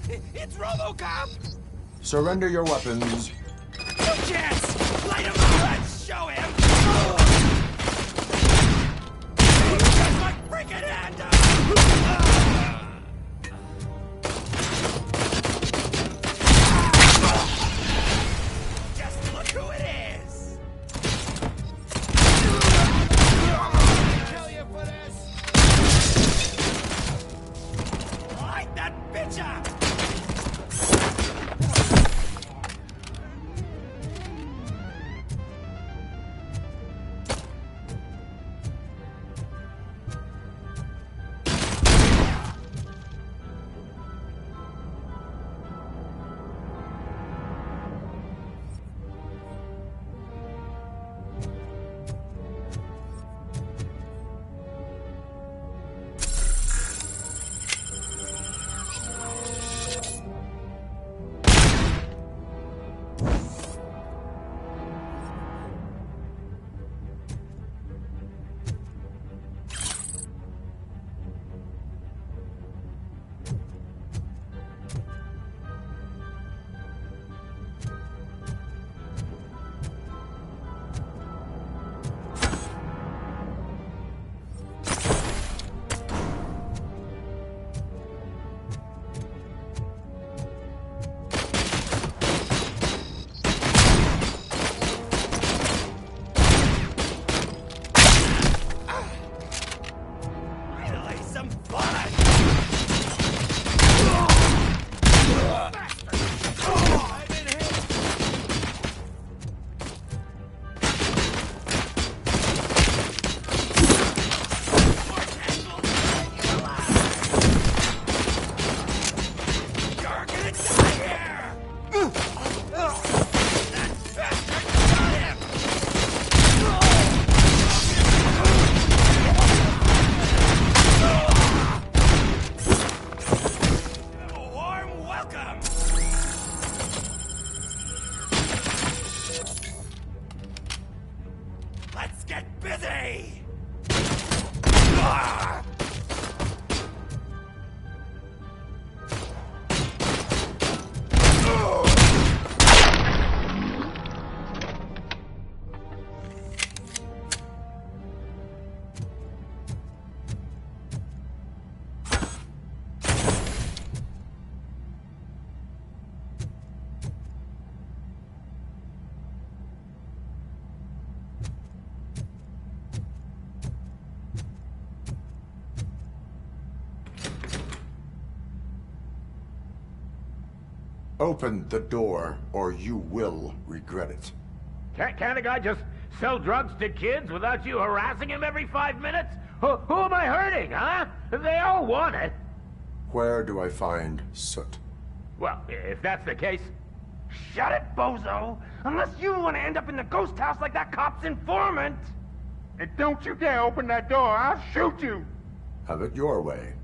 It's Robocop! Surrender your weapons. No chance! Light him up! Let's show him! That's my freaking hand! Just look who it is! Kill you for this! Light that bitch up! Let's get busy! Open the door, or you will regret it. Can't a guy just sell drugs to kids without you harassing him every 5 minutes? Who am I hurting, huh? They all want it. Where do I find Soot? Well, if that's the case... Shut it, bozo! Unless you want to end up in the ghost house like that cop's informant! And don't you dare open that door, I'll shoot you! Have it your way.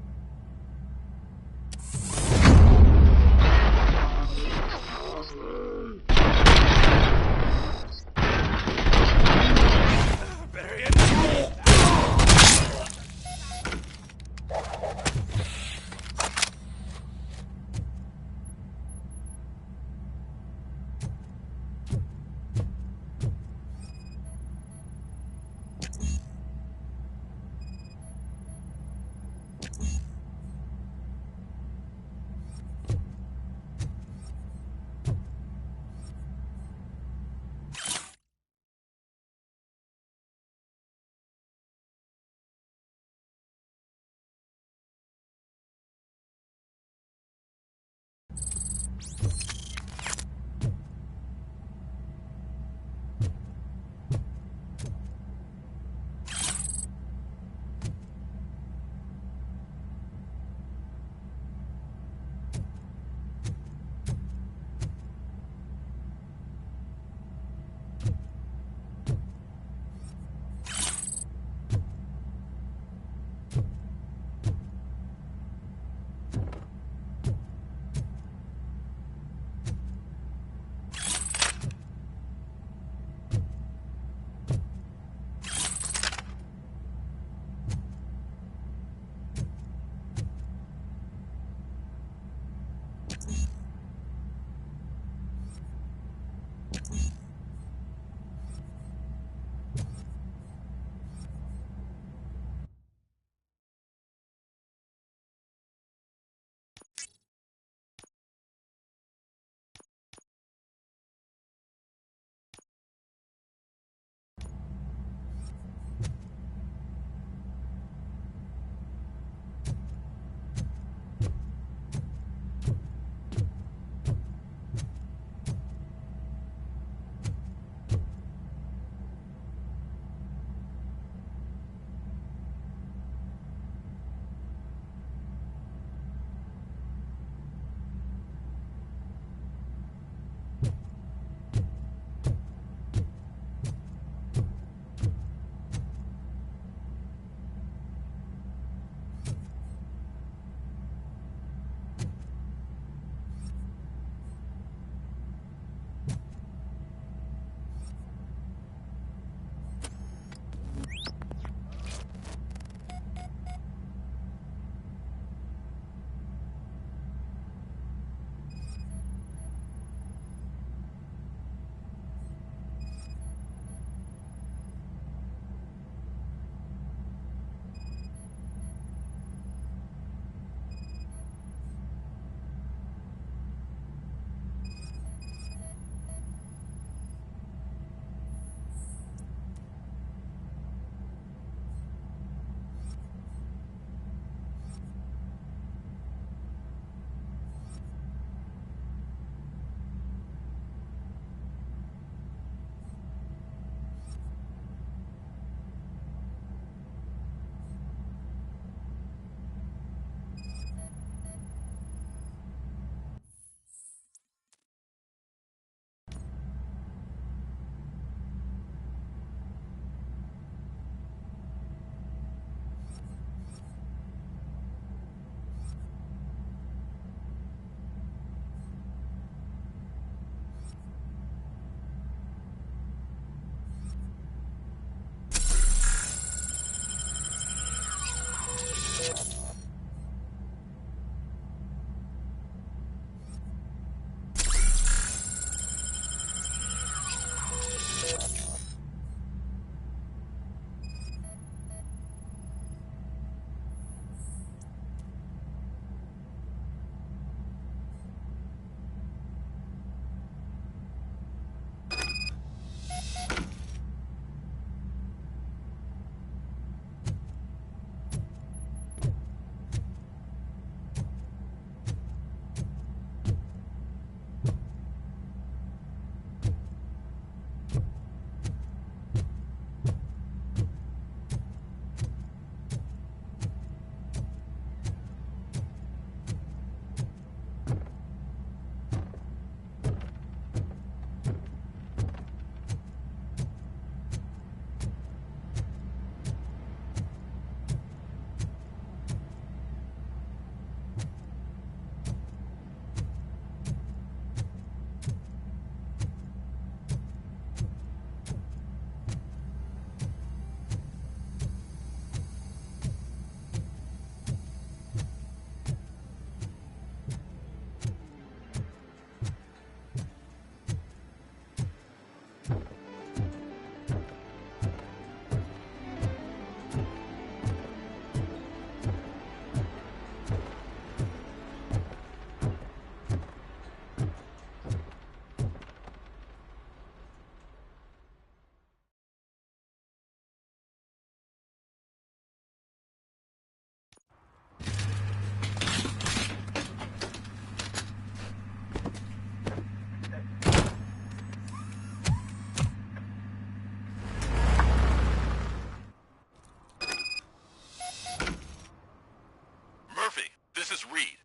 is Reed.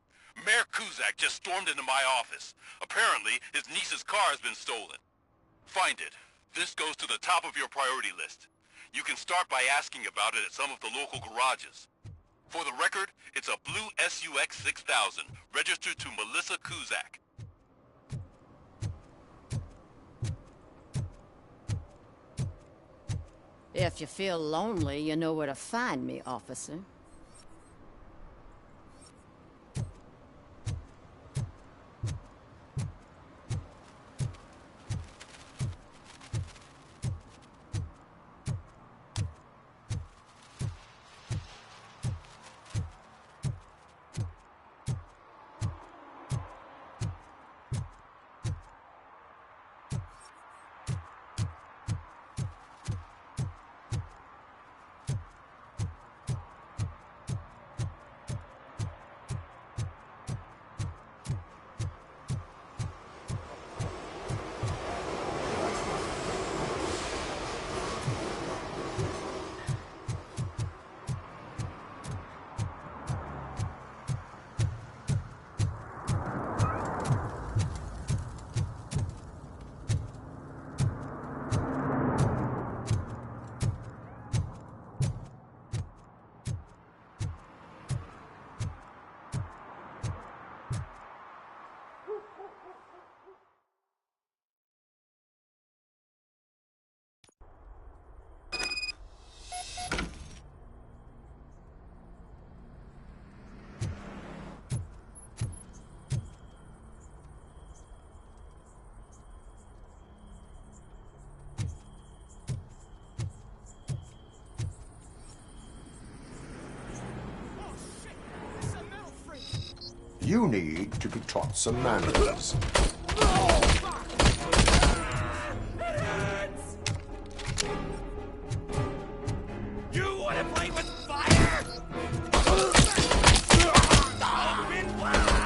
Mayor Kuzak just stormed into my office. Apparently, his niece's car has been stolen. Find it. This goes to the top of your priority list. You can start by asking about it at some of the local garages. For the record, it's a blue SUX 6000, registered to Melissa Kuzak. If you feel lonely, you know where to find me, officer. You need to be taught some manners. You wanna play with fire? Open wide!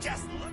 Just look.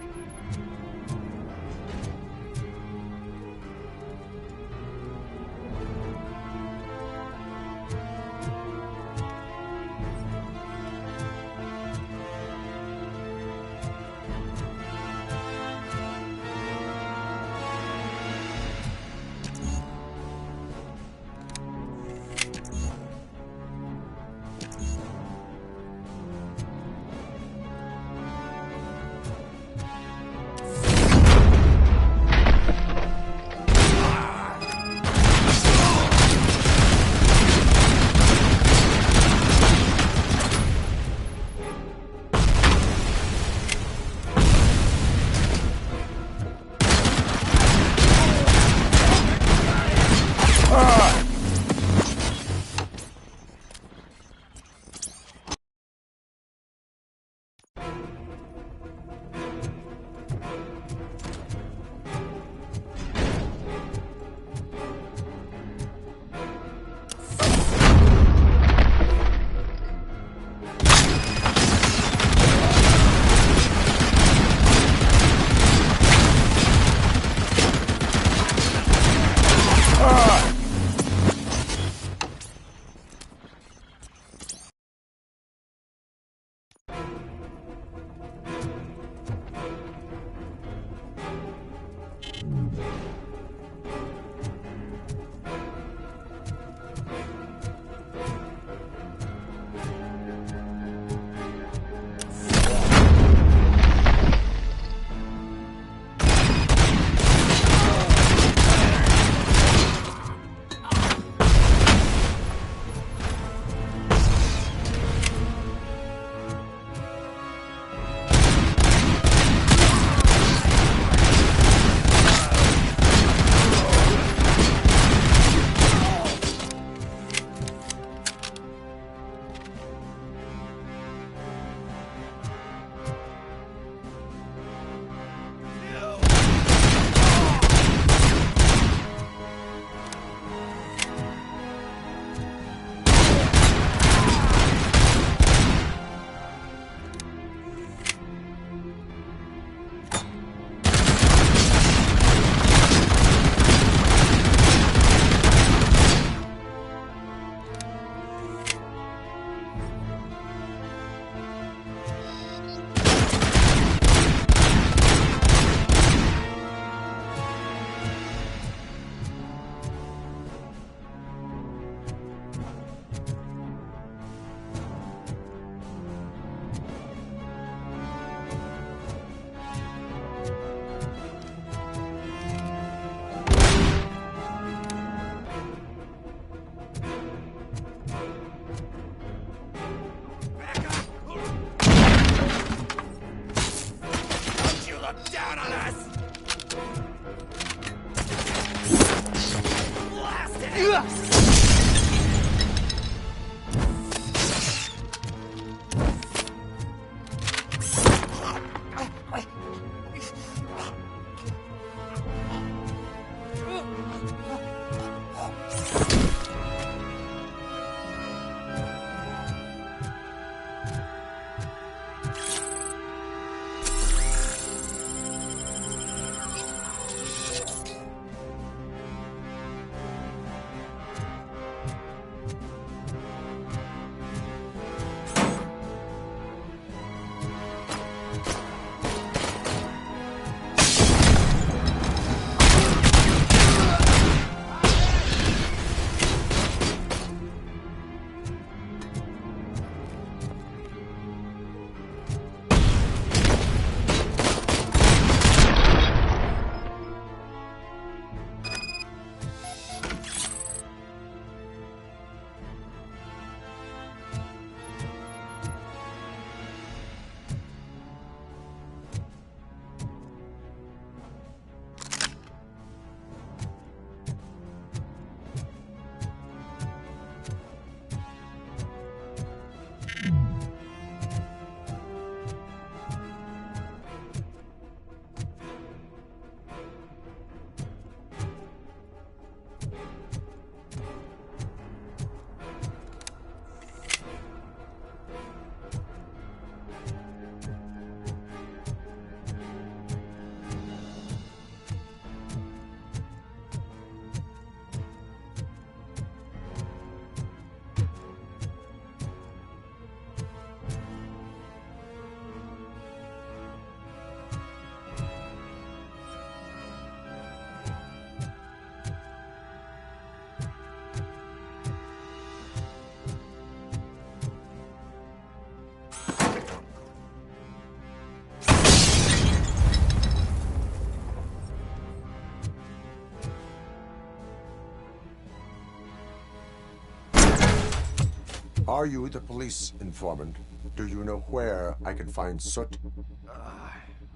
Are you the police informant? Do you know where I can find Soot?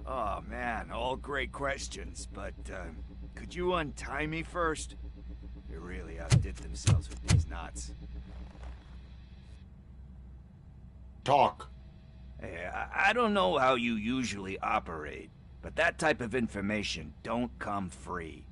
Oh man, all great questions, but could you untie me first? They really outdid themselves with these knots. Talk. Hey, I don't know how you usually operate, but that type of information don't come free.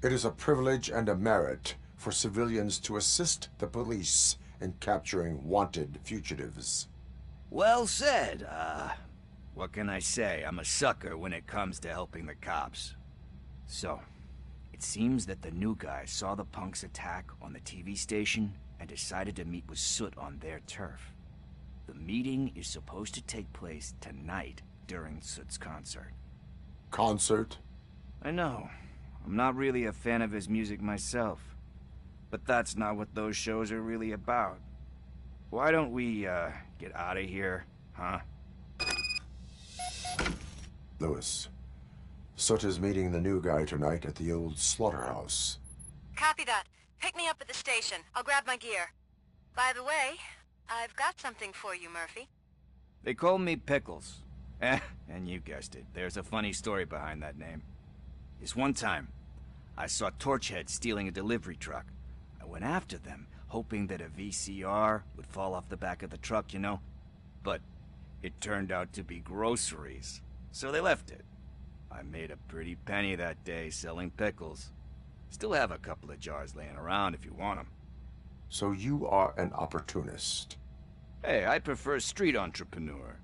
It is a privilege and a merit for civilians to assist the police in capturing wanted fugitives. Well said. What can I say? I'm a sucker when it comes to helping the cops. So, it seems that the new guy saw the punks attack on the TV station and decided to meet with Soot on their turf. The meeting is supposed to take place tonight during Soot's concert. Concert? I know. I'm not really a fan of his music myself. But that's not what those shows are really about. Why don't we, get out of here, huh? Lewis, Soot is meeting the new guy tonight at the old slaughterhouse. Copy that. Pick me up at the station. I'll grab my gear. By the way, I've got something for you, Murphy. They call me Pickles. And you guessed it. There's a funny story behind that name. This one time, I saw Torchhead stealing a delivery truck. I went after them, hoping that a VCR would fall off the back of the truck, you know? But it turned out to be groceries, so they left it. I made a pretty penny that day selling pickles. Still have a couple of jars laying around if you want them. So you are an opportunist. Hey, I prefer street entrepreneur.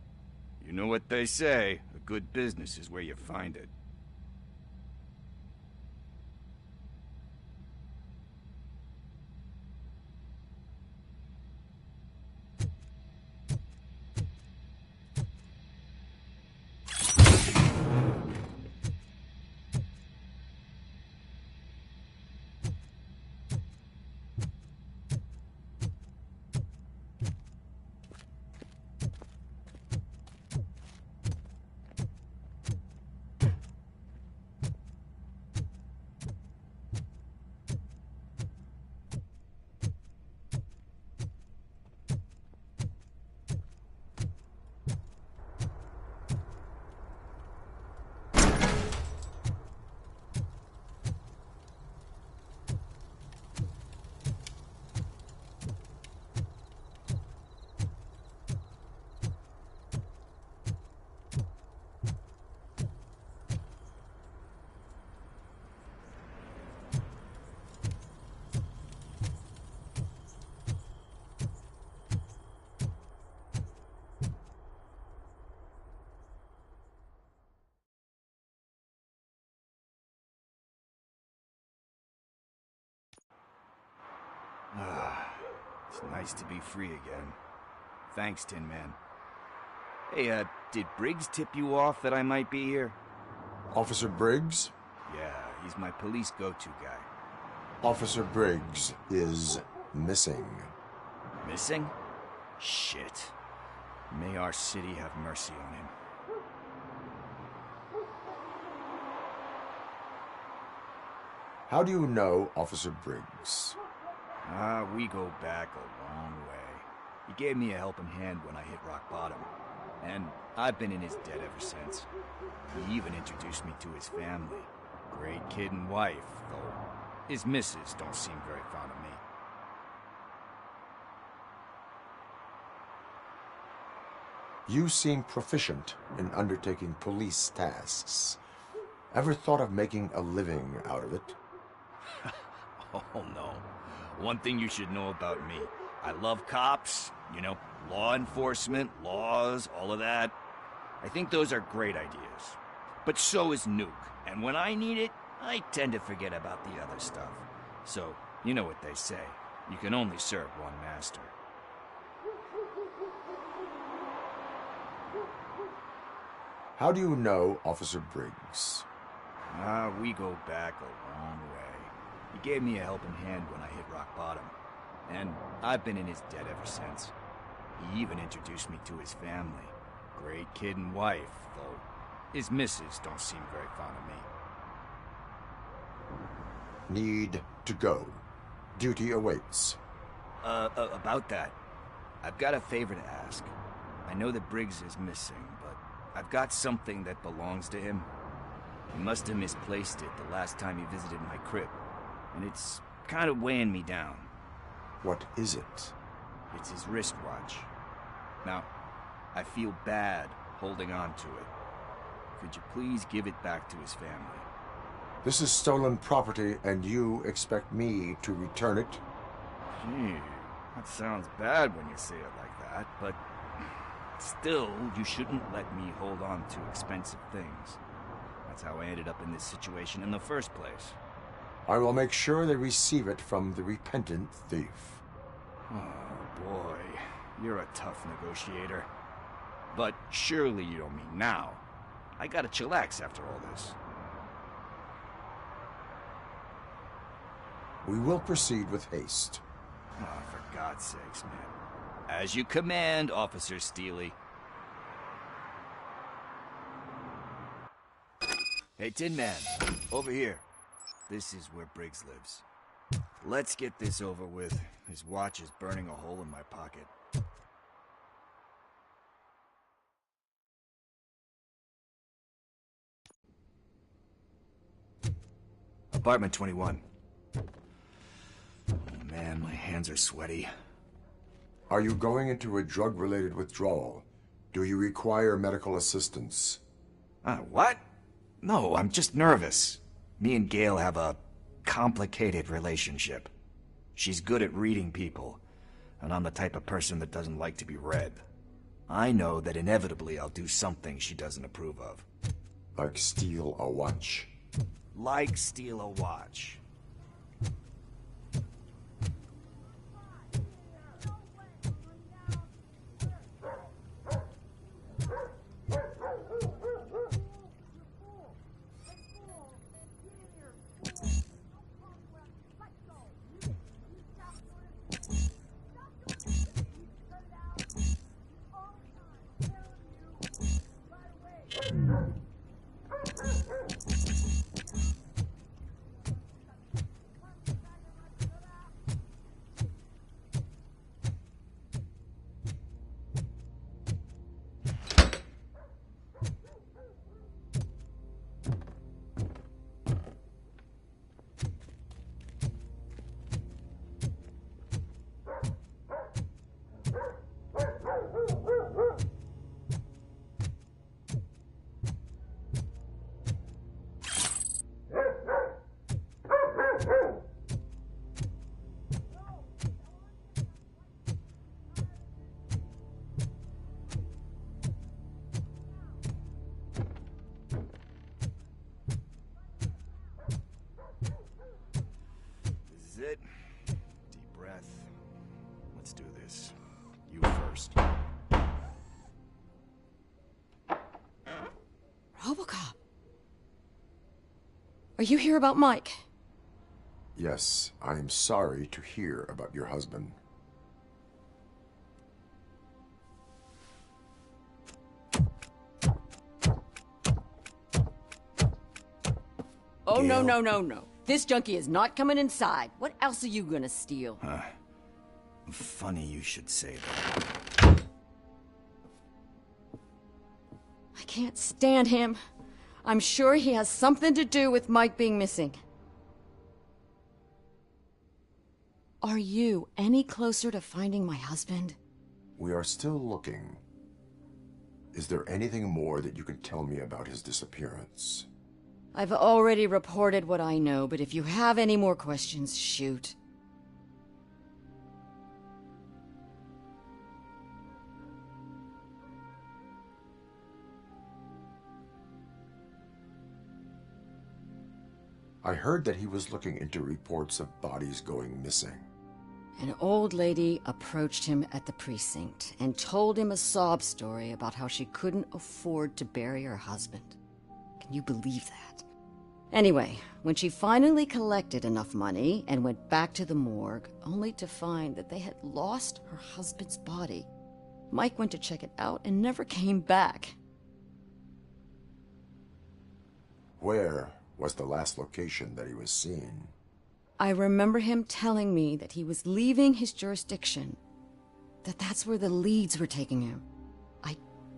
You know what they say, a good business is where you find it. It's nice to be free again. Thanks, Tin Man. Hey, did Briggs tip you off that I might be here? Officer Briggs? Yeah, he's my police go-to guy. Officer Briggs is missing. Missing? Shit. May our city have mercy on him. How do you know Officer Briggs? We go back a long way. He gave me a helping hand when I hit rock bottom. And I've been in his debt ever since. He even introduced me to his family. Great kid and wife, though his missus don't seem very fond of me. You seem proficient in undertaking police tasks. Ever thought of making a living out of it? Oh, no. One thing you should know about me. I love cops, you know, law enforcement, laws, all of that. I think those are great ideas. But so is Nuke, and when I need it, I tend to forget about the other stuff. So, you know what they say. You can only serve one master. How do you know Officer Briggs? We go back a long way. He gave me a helping hand when I hit rock bottom. And I've been in his debt ever since. He even introduced me to his family. Great kid and wife, though his missus don't seem very fond of me. need to go. Duty awaits. About that, I've got a favor to ask. I know that Briggs is missing, but I've got something that belongs to him. He must have misplaced it the last time he visited my crib, and it's kind of weighing me down. What is it? It's his wristwatch. Now, I feel bad holding on to it. Could you please give it back to his family? This is stolen property, and you expect me to return it? Gee, that sounds bad when you say it like that, but still, you shouldn't let me hold on to expensive things. That's how I ended up in this situation in the first place. I will make sure they receive it from the repentant thief. Oh boy, you're a tough negotiator. But surely you don't mean now. I gotta chillax after all this. We will proceed with haste. Oh, for God's sakes, man. As you command, Officer Steely. Hey, Tin Man, over here. This is where Briggs lives. Let's get this over with. His watch is burning a hole in my pocket. Apartment 21. Oh man, my hands are sweaty. Are you going into a drug-related withdrawal? Do you require medical assistance? What? No, I'm just nervous. Me and Gail have a complicated relationship. She's good at reading people, and I'm the type of person that doesn't like to be read. I know that inevitably I'll do something she doesn't approve of. Like steal a watch? Like steal a watch. It. Deep breath. Let's do this. You first. Robocop. Are you here about Mike? Yes, I am sorry to hear about your husband. Oh, no, no, no, no. This junkie is not coming inside. What else are you gonna steal? Funny you should say that. I can't stand him. I'm sure he has something to do with Mike being missing. Are you any closer to finding my husband? We are still looking. Is there anything more that you can tell me about his disappearance? I've already reported what I know, but if you have any more questions, shoot. I heard that he was looking into reports of bodies going missing. An old lady approached him at the precinct and told him a sob story about how she couldn't afford to bury her husband. Can you believe that? Anyway, when she finally collected enough money and went back to the morgue, only to find that they had lost her husband's body, Mike went to check it out and never came back. Where was the last location that he was seen? I remember him telling me that he was leaving his jurisdiction, that's where the leads were taking him. I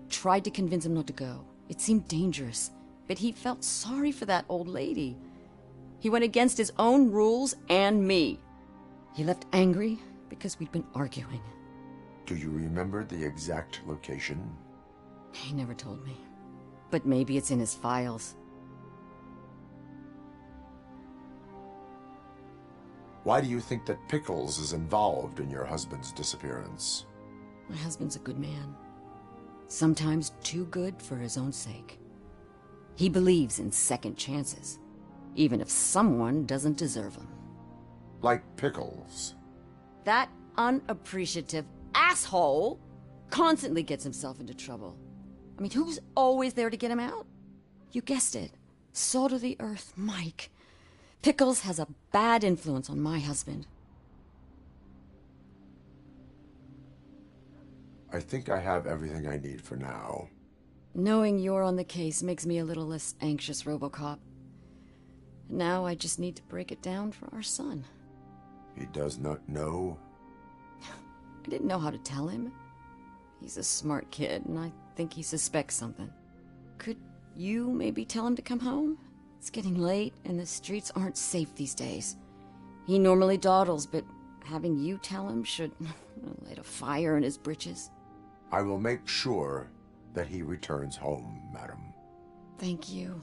tried to convince him not to go. It seemed dangerous, but he felt sorry for that old lady. He went against his own rules and me. He left angry because we'd been arguing. Do you remember the exact location? He never told me. But maybe it's in his files. Why do you think that Pickles is involved in your husband's disappearance? My husband's a good man. Sometimes too good for his own sake. He believes in second chances, even if someone doesn't deserve them. Like Pickles. That unappreciative asshole constantly gets himself into trouble. I mean, who's always there to get him out? You guessed it. Salt of the earth, Mike. Pickles has a bad influence on my husband. I think I have everything I need for now. Knowing you're on the case makes me a little less anxious, Robocop. Now I just need to break it down for our son. He does not know? I didn't know how to tell him. He's a smart kid, and I think he suspects something. Could you maybe tell him to come home? It's getting late, and the streets aren't safe these days. He normally dawdles, but having you tell him should light a fire in his britches. I will make sure that he returns home, madam. Thank you.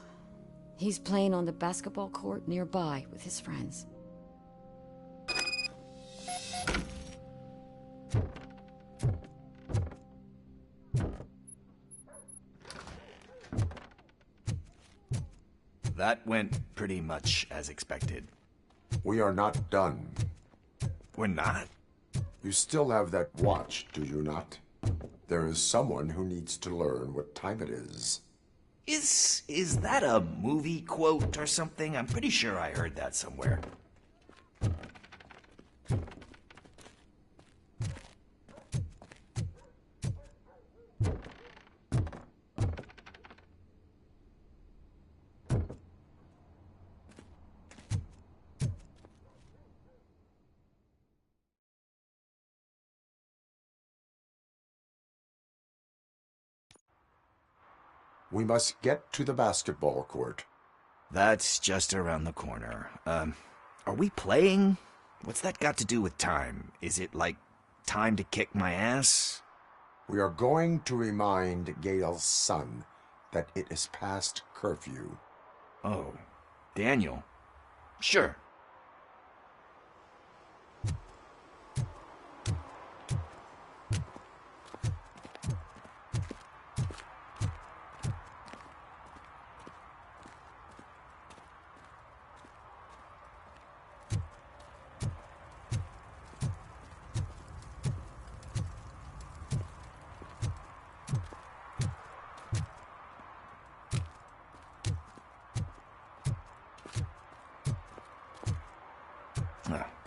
He's playing on the basketball court nearby with his friends. That went pretty much as expected. We are not done. We're not? You still have that watch, do you not? There is someone who needs to learn what time it is. Is that a movie quote or something? I'm pretty sure I heard that somewhere. We must get to the basketball court. That's just around the corner. Are we playing? What's that got to do with time? Is it like time to kick my ass? We are going to remind Gail's son that it is past curfew. Oh, Daniel. Sure.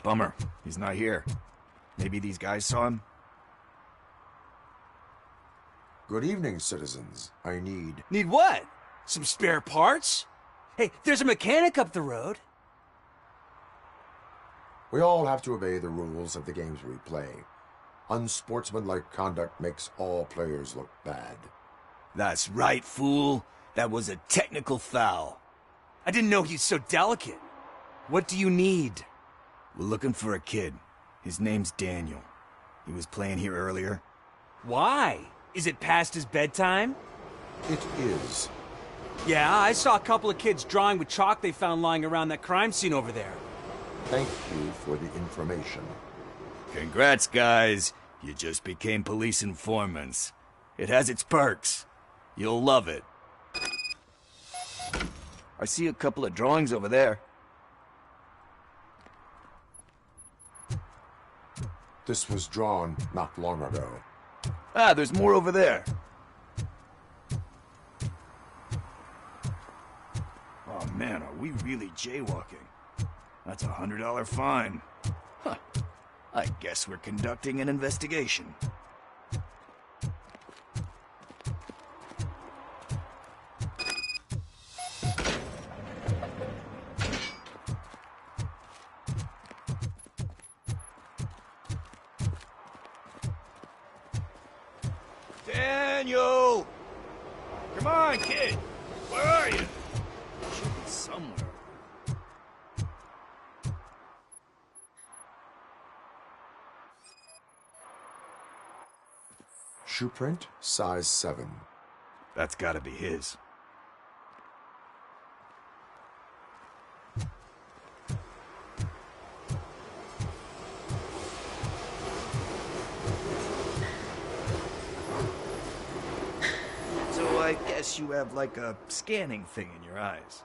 Bummer. He's not here. Maybe these guys saw him? Good evening, citizens. I need... Need what? Some spare parts? Hey, there's a mechanic up the road. We all have to obey the rules of the games we play. Unsportsmanlike conduct makes all players look bad. That's right, fool. That was a technical foul. I didn't know he's so delicate. What do you need? We're looking for a kid. His name's Daniel. He was playing here earlier. Why? Is it past his bedtime? It is. Yeah, I saw a couple of kids drawing with chalk they found lying around that crime scene over there. Thank you for the information. Congrats, guys. You just became police informants. It has its perks. You'll love it. I see a couple of drawings over there. This was drawn not long ago. Ah, there's more over there. Oh man, are we really jaywalking? That's a $100 fine. Huh. I guess we're conducting an investigation. Daniel! Come on, kid! Where are you? Should be somewhere. Shoe print, size 7. That's gotta be his. So I guess you have like a scanning thing in your eyes.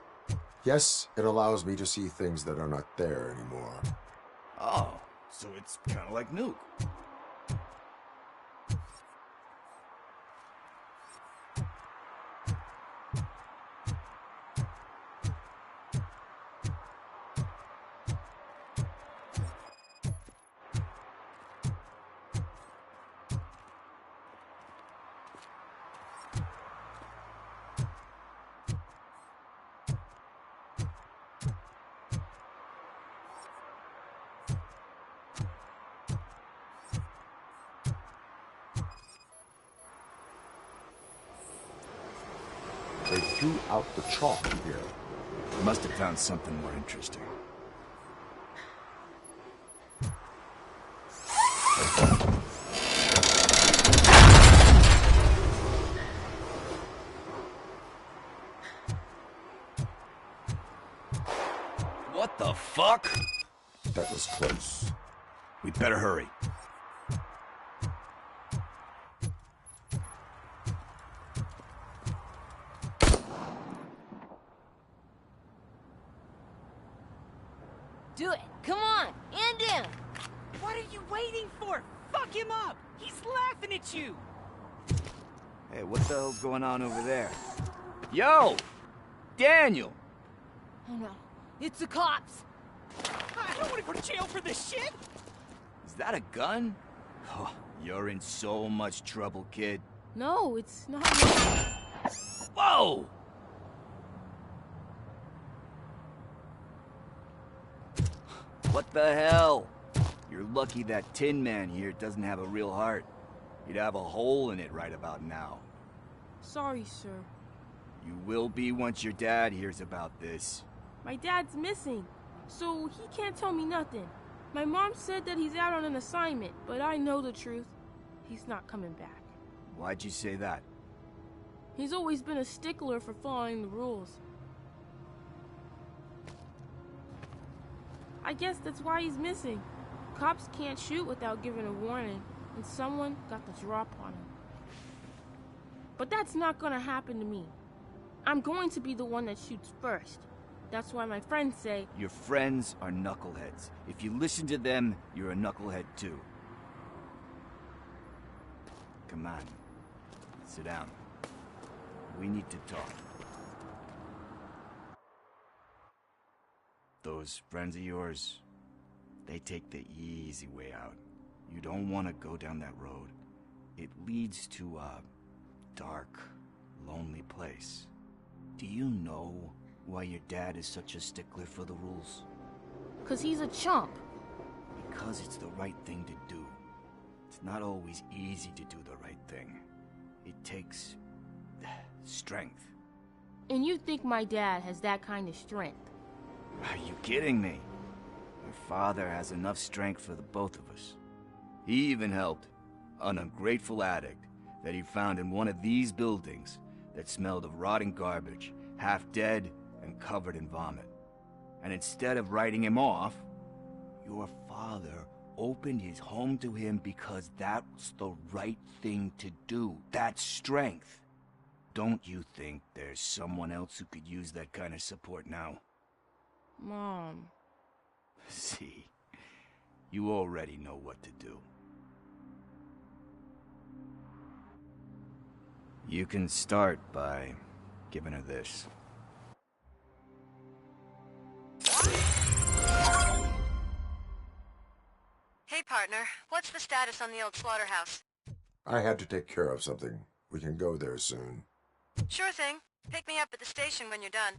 Yes, it allows me to see things that are not there anymore. Oh, so it's kind of like Nuke. They threw out the chalk here. Must have found something more interesting. What the fuck? That was close. We'd better hurry. Do it. Come on. End him. What are you waiting for? Fuck him up! He's laughing at you! Hey, what the hell's going on over there? Yo! Daniel! Oh no. It's the cops. I don't want to go to jail for this shit! Is that a gun? Oh, you're in so much trouble, kid. No, it's not. Whoa! What the hell? You're lucky that Tin Man here doesn't have a real heart. He'd have a hole in it right about now. Sorry, sir. You will be once your dad hears about this. My dad's missing, so he can't tell me nothing. My mom said that he's out on an assignment, but I know the truth. He's not coming back. Why'd you say that? He's always been a stickler for following the rules. I guess that's why he's missing. Cops can't shoot without giving a warning, and someone got the drop on him. But that's not gonna happen to me. I'm going to be the one that shoots first. That's why my friends say... Your friends are knuckleheads. If you listen to them, you're a knucklehead too. Come on. Sit down. We need to talk. Those friends of yours, they take the easy way out. You don't want to go down that road. It leads to a dark, lonely place. Do you know why your dad is such a stickler for the rules? 'Cause he's a chump. Because it's the right thing to do. It's not always easy to do the right thing. It takes strength. And you think my dad has that kind of strength? Are you kidding me? Your father has enough strength for the both of us. He even helped an ungrateful addict that he found in one of these buildings that smelled of rotting garbage, half dead and covered in vomit. And instead of writing him off, your father opened his home to him because that was the right thing to do. That's strength. Don't you think there's someone else who could use that kind of support now? Mom. See, you already know what to do. You can start by giving her this. Hey, partner. What's the status on the old slaughterhouse? I had to take care of something. We can go there soon. Sure thing. Pick me up at the station when you're done.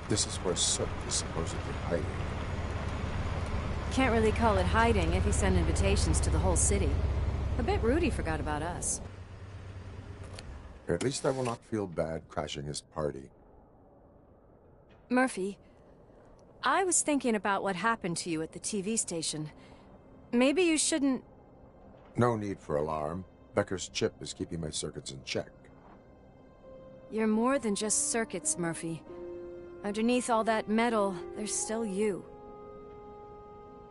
This is where Soot is supposedly hiding. Can't really call it hiding if he sent invitations to the whole city. A bit rude he forgot about us. At least I will not feel bad crashing his party. Murphy, I was thinking about what happened to you at the TV station. Maybe you shouldn't... No need for alarm. Becker's chip is keeping my circuits in check. You're more than just circuits, Murphy. Underneath all that metal, there's still you.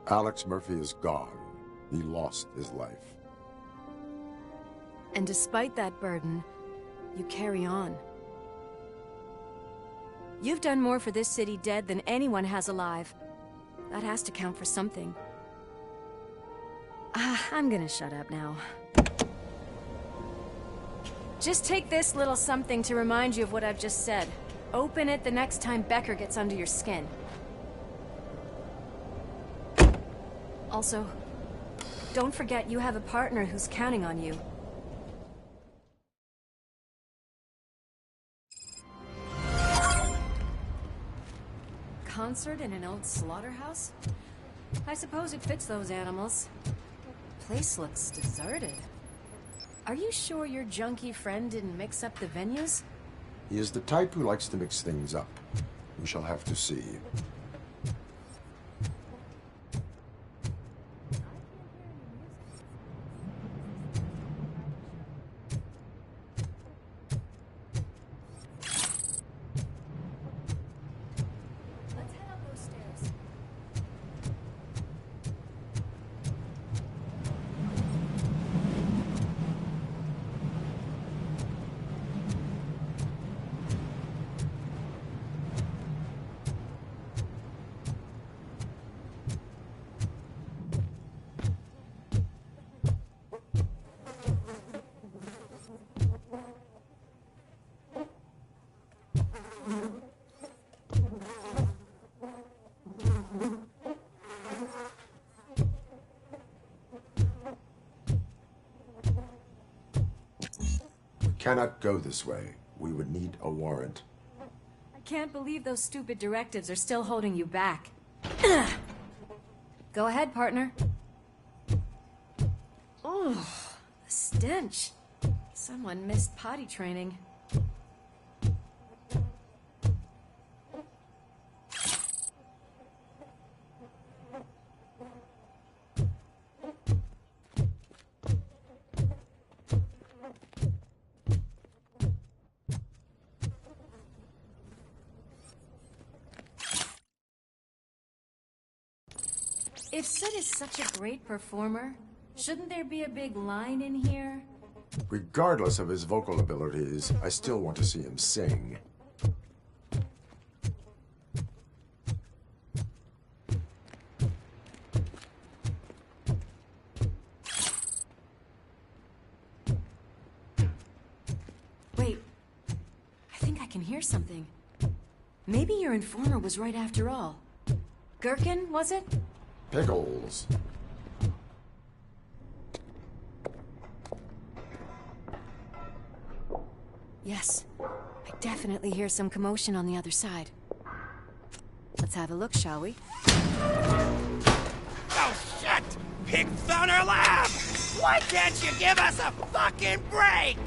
Alex Murphy is gone. He lost his life. And despite that burden, you carry on. You've done more for this city dead than anyone has alive. That has to count for something. I'm gonna shut up now. Just take this little something to remind you of what I've just said. Open it the next time Becker gets under your skin. Also, don't forget you have a partner who's counting on you. Concert in an old slaughterhouse? I suppose it fits those animals. Place looks deserted. Are you sure your junkie friend didn't mix up the venues? He is the type who likes to mix things up. We shall have to see. Let's head up those stairs. Cannot go this way. We would need a warrant. I can't believe those stupid directives are still holding you back. Go ahead, partner. Oh, the stench. Someone missed potty training. If Sid is such a great performer, shouldn't there be a big line in here? Regardless of his vocal abilities, I still want to see him sing. Wait, I think I can hear something. Maybe your informer was right after all. Gherkin, was it? Pickles. Yes, I definitely hear some commotion on the other side. Let's have a look, shall we? Oh, shit! Pig found our lab! Why can't you give us a fucking break?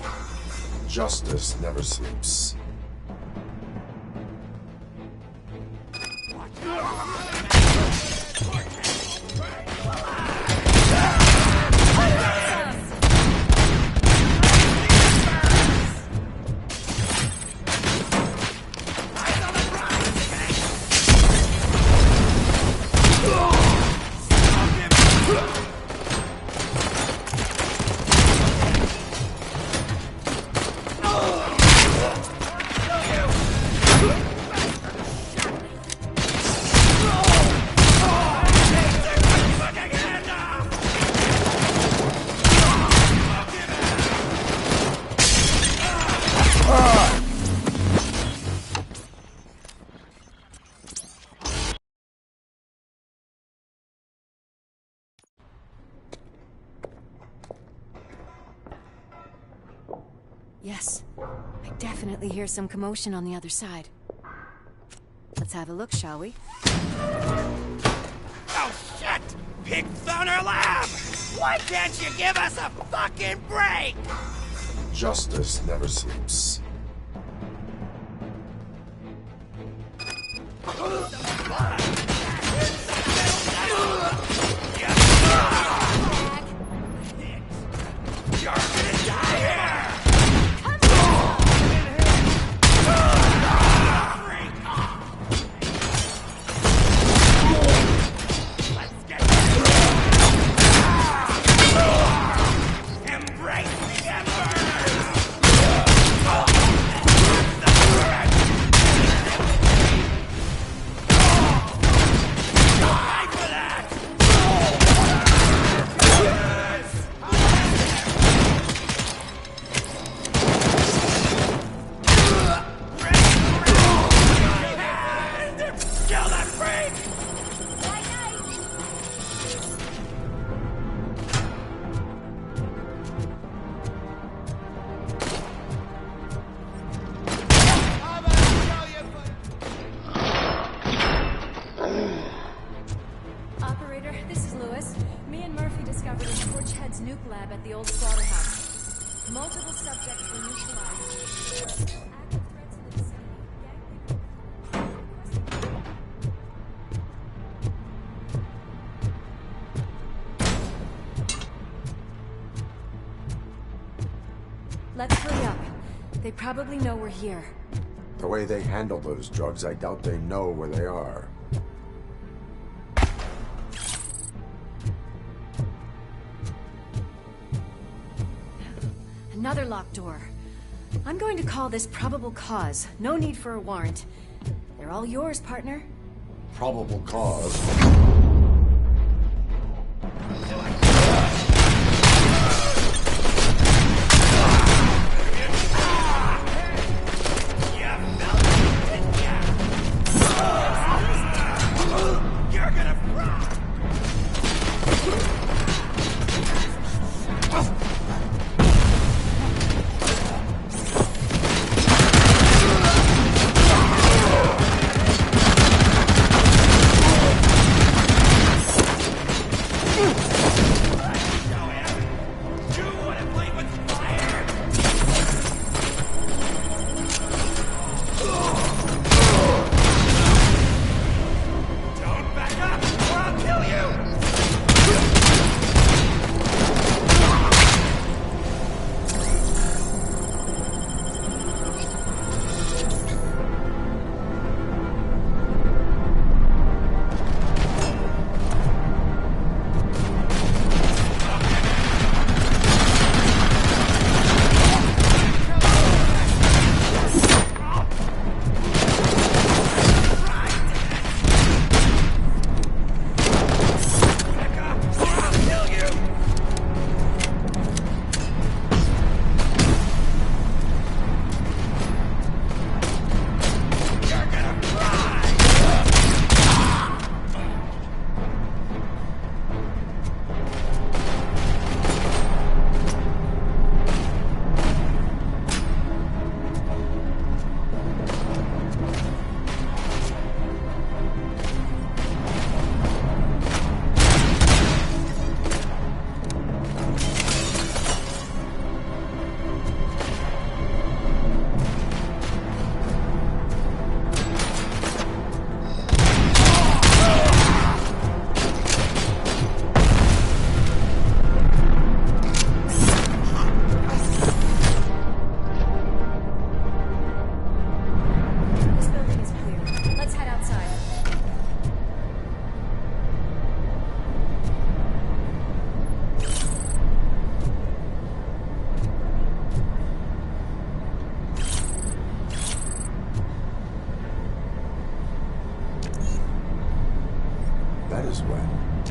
Justice never sleeps. Yes, I definitely hear some commotion on the other side. Let's have a look, shall we? Oh, shit! Pig found our lab! Why can't you give us a fucking break? Justice never sleeps. Operator, this is Lewis. Me and Murphy discovered a Torchhead's nuke lab at the old slaughterhouse. Multiple subjects were neutralized. Active threats in the vicinity. Let's hurry up. They probably know we're here. The way they handle those drugs, I doubt they know where they are. Another locked door. I'm going to call this probable cause. No need for a warrant. They're all yours, partner. Probable cause. That is when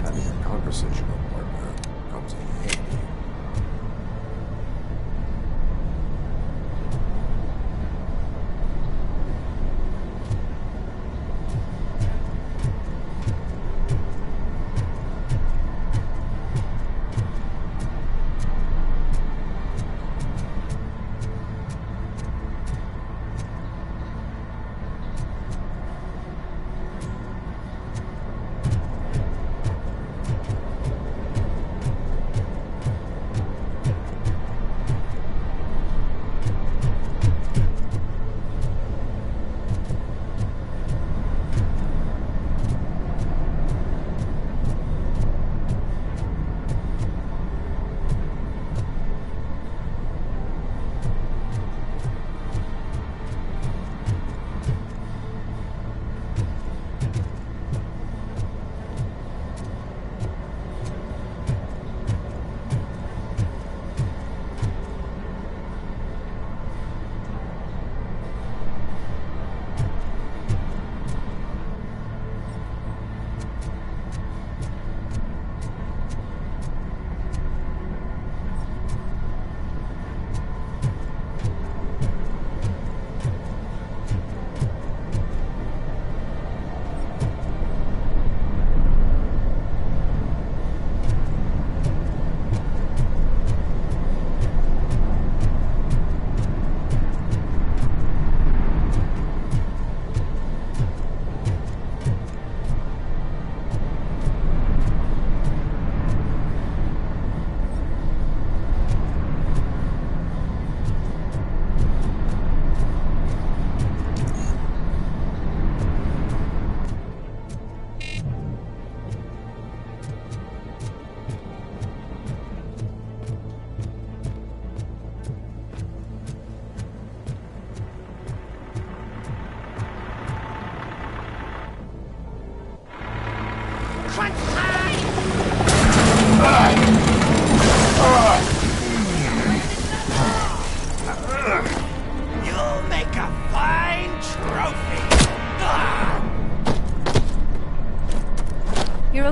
having a conversational partner comes in handy.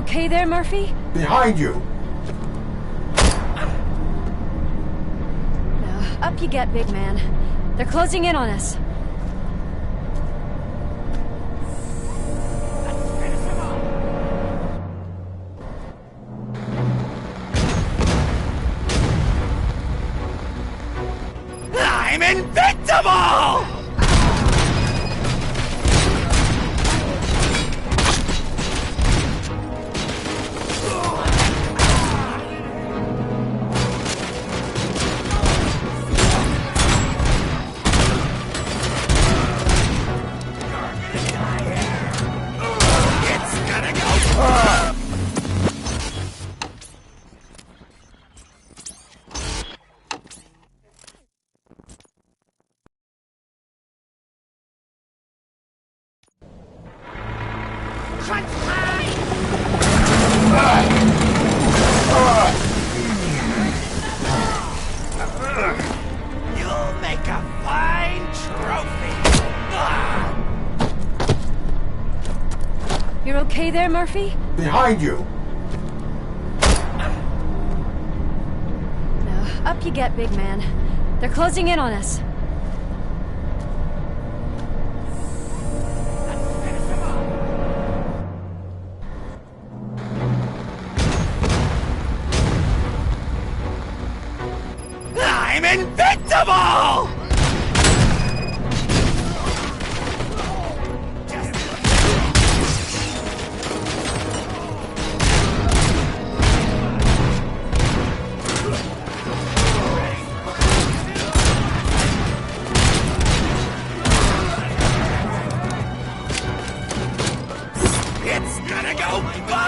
okay there, Murphy? Behind you! Up you get, big man. They're closing in on us. I'm invincible! You'll make a fine trophy. You're okay there, Murphy? Behind you! Up you get, big man. They're closing in on us. I'm invincible! It's gonna go boom!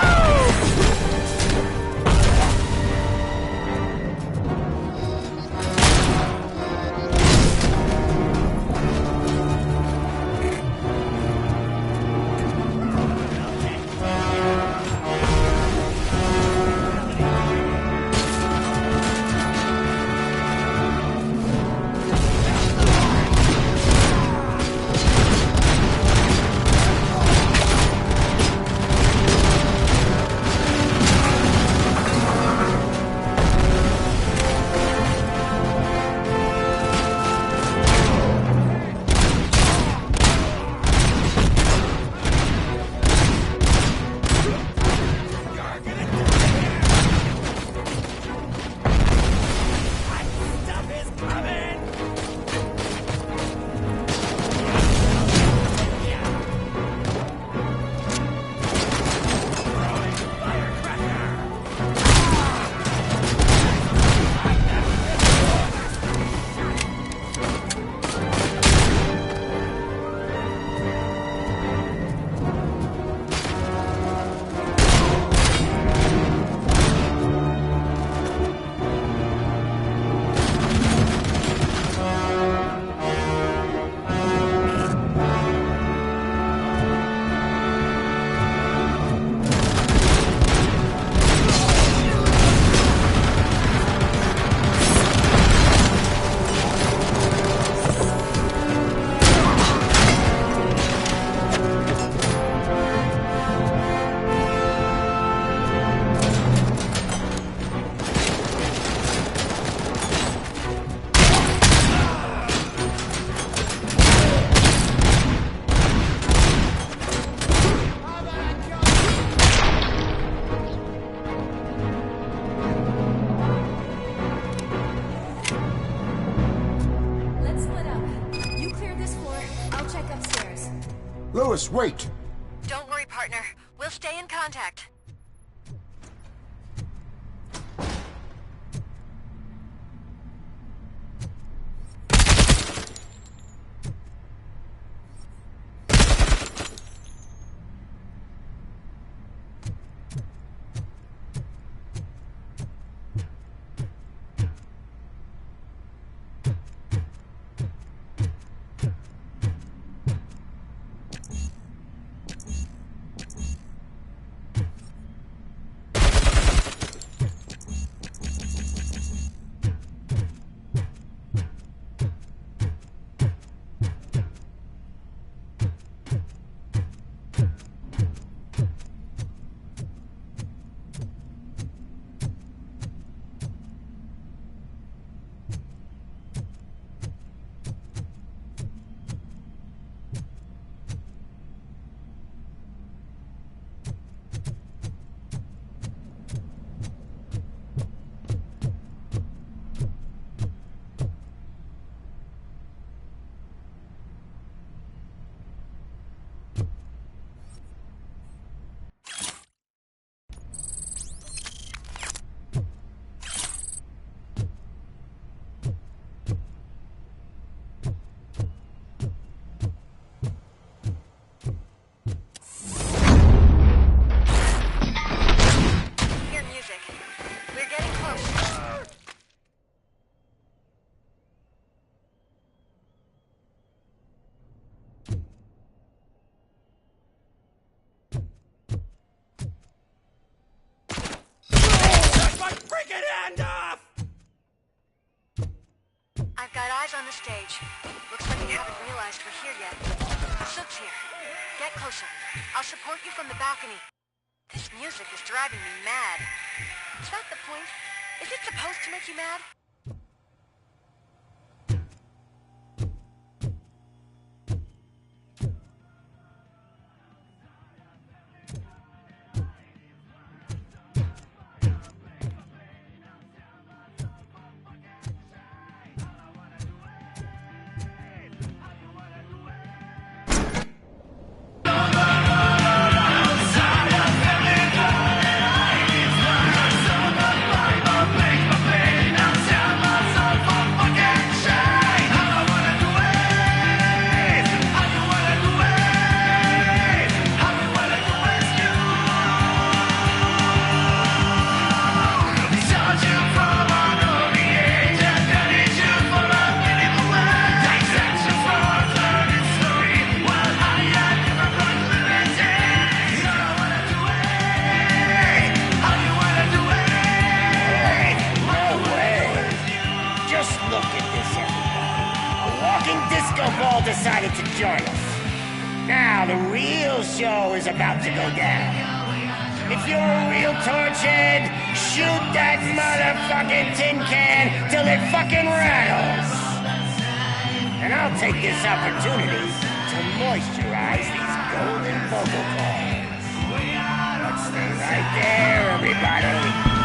Lewis, wait! Don't worry, partner. We'll stay in contact. I've got eyes on the stage. Looks like you haven't realized we're here yet. Sook's here. Get closer. I'll support you from the balcony. This music is driving me mad. Is that the point? Is it supposed to make you mad? Decided to join us. Now the real show is about to go down. If you're a real torchhead, shoot that motherfucking tin can till it fucking rattles. And I'll take this opportunity to moisturize these golden vocal cords. Let's stay right there, everybody.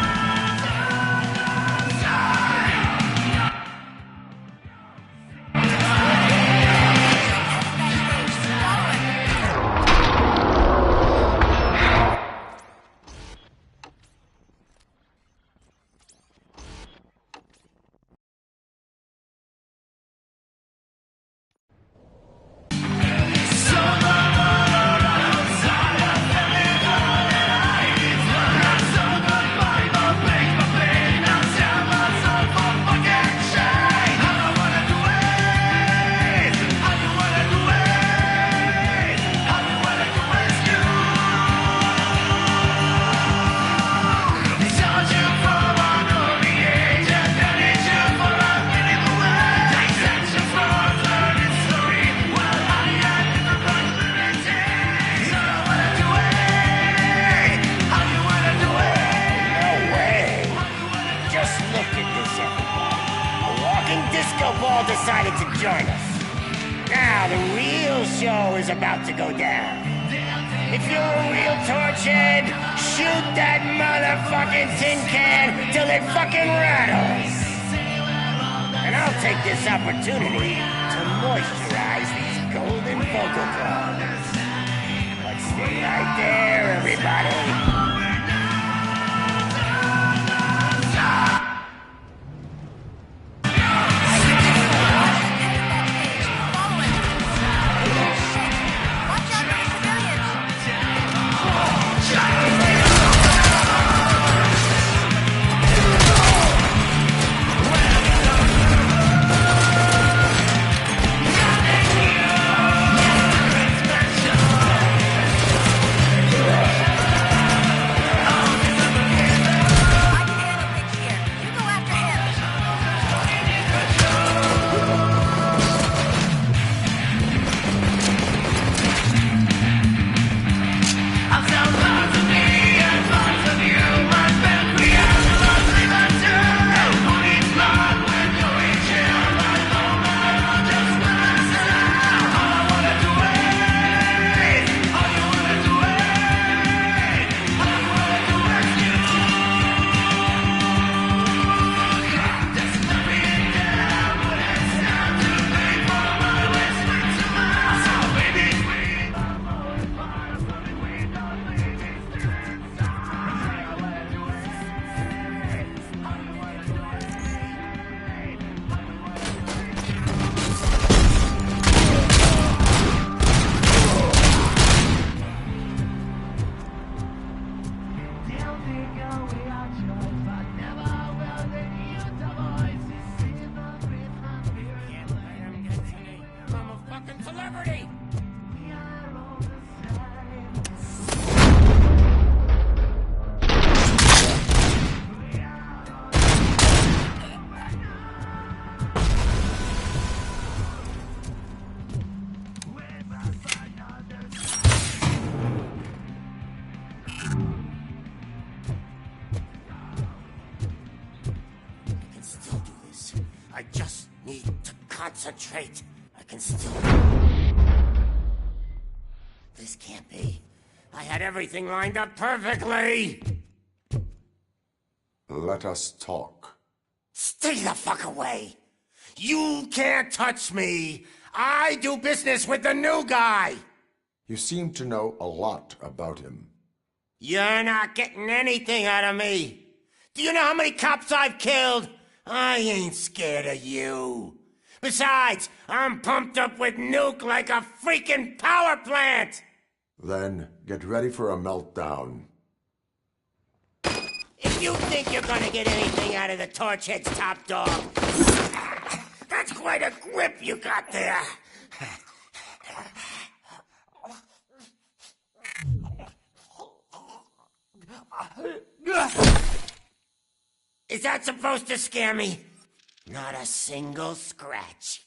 Decided to join us. Now the real show is about to go down. If you're a real torchhead, shoot that motherfucking tin can till it fucking rattles. And I'll take this opportunity to moisturize these golden vocal cords. Let's stay right there, everybody. need to concentrate. I can still... This can't be. I had everything lined up perfectly! Let us talk. Stay the fuck away! You can't touch me! I do business with the new guy! You seem to know a lot about him. You're not getting anything out of me! Do you know how many cops I've killed? I ain't scared of you. Besides, I'm pumped up with nuke like a freaking power plant! Then get ready for a meltdown. If you think you're gonna get anything out of the Torchhead's top dog, that's quite a grip you got there. Is that supposed to scare me? Not a single scratch.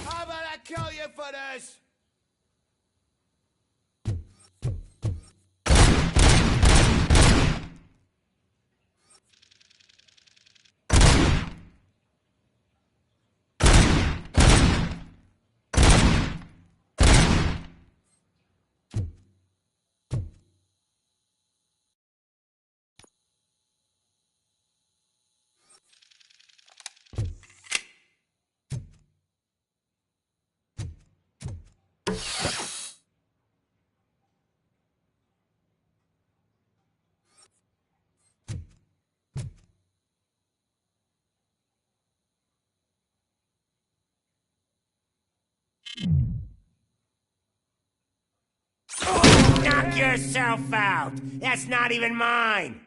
How about I kill you for this? Knock yourself out! That's not even mine!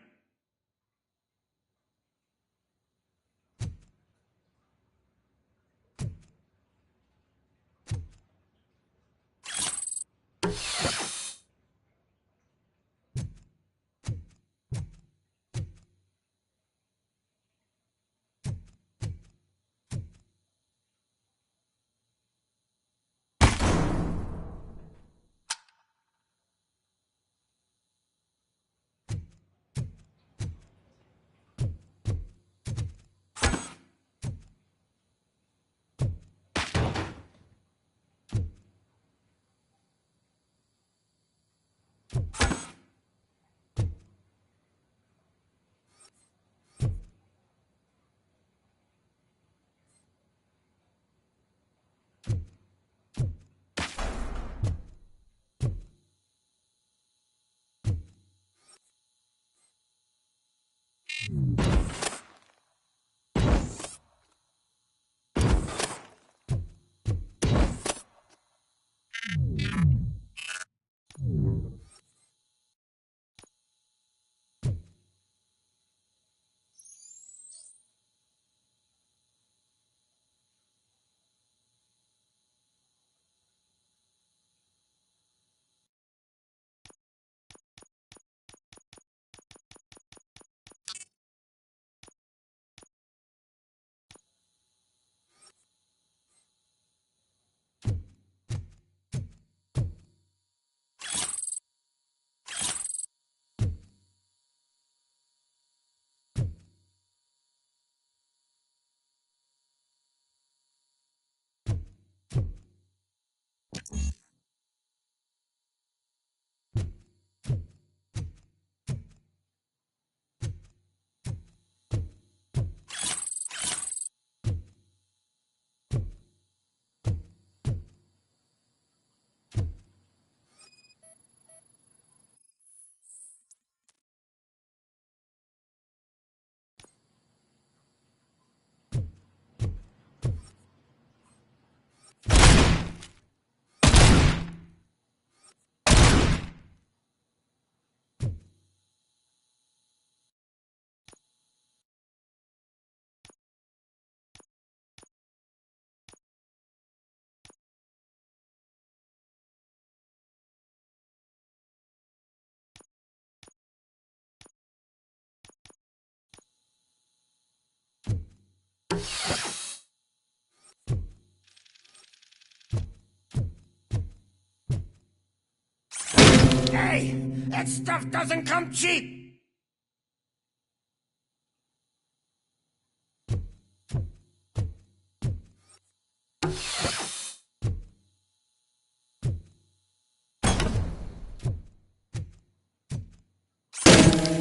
Hey, that stuff doesn't come cheap!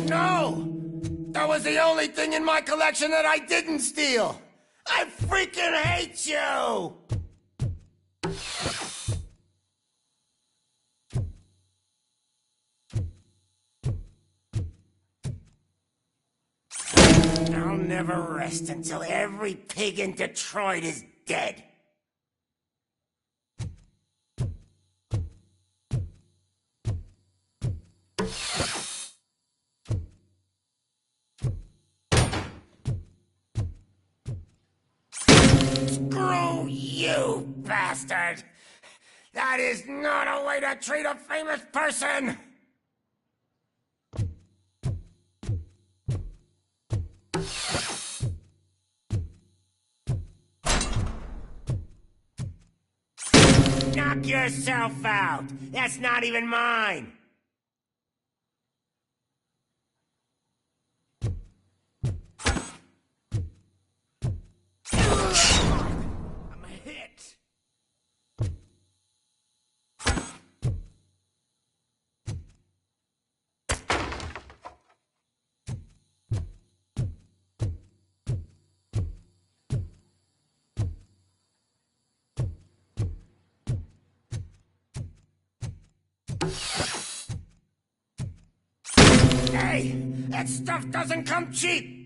No! That was the only thing in my collection that I didn't steal! I freaking hate you! I'll never rest until every pig in Detroit is dead. Screw you, bastard! That is not a way to treat a famous person! Knock yourself out! That's not even mine! I'm a hit! Hey, that stuff doesn't come cheap!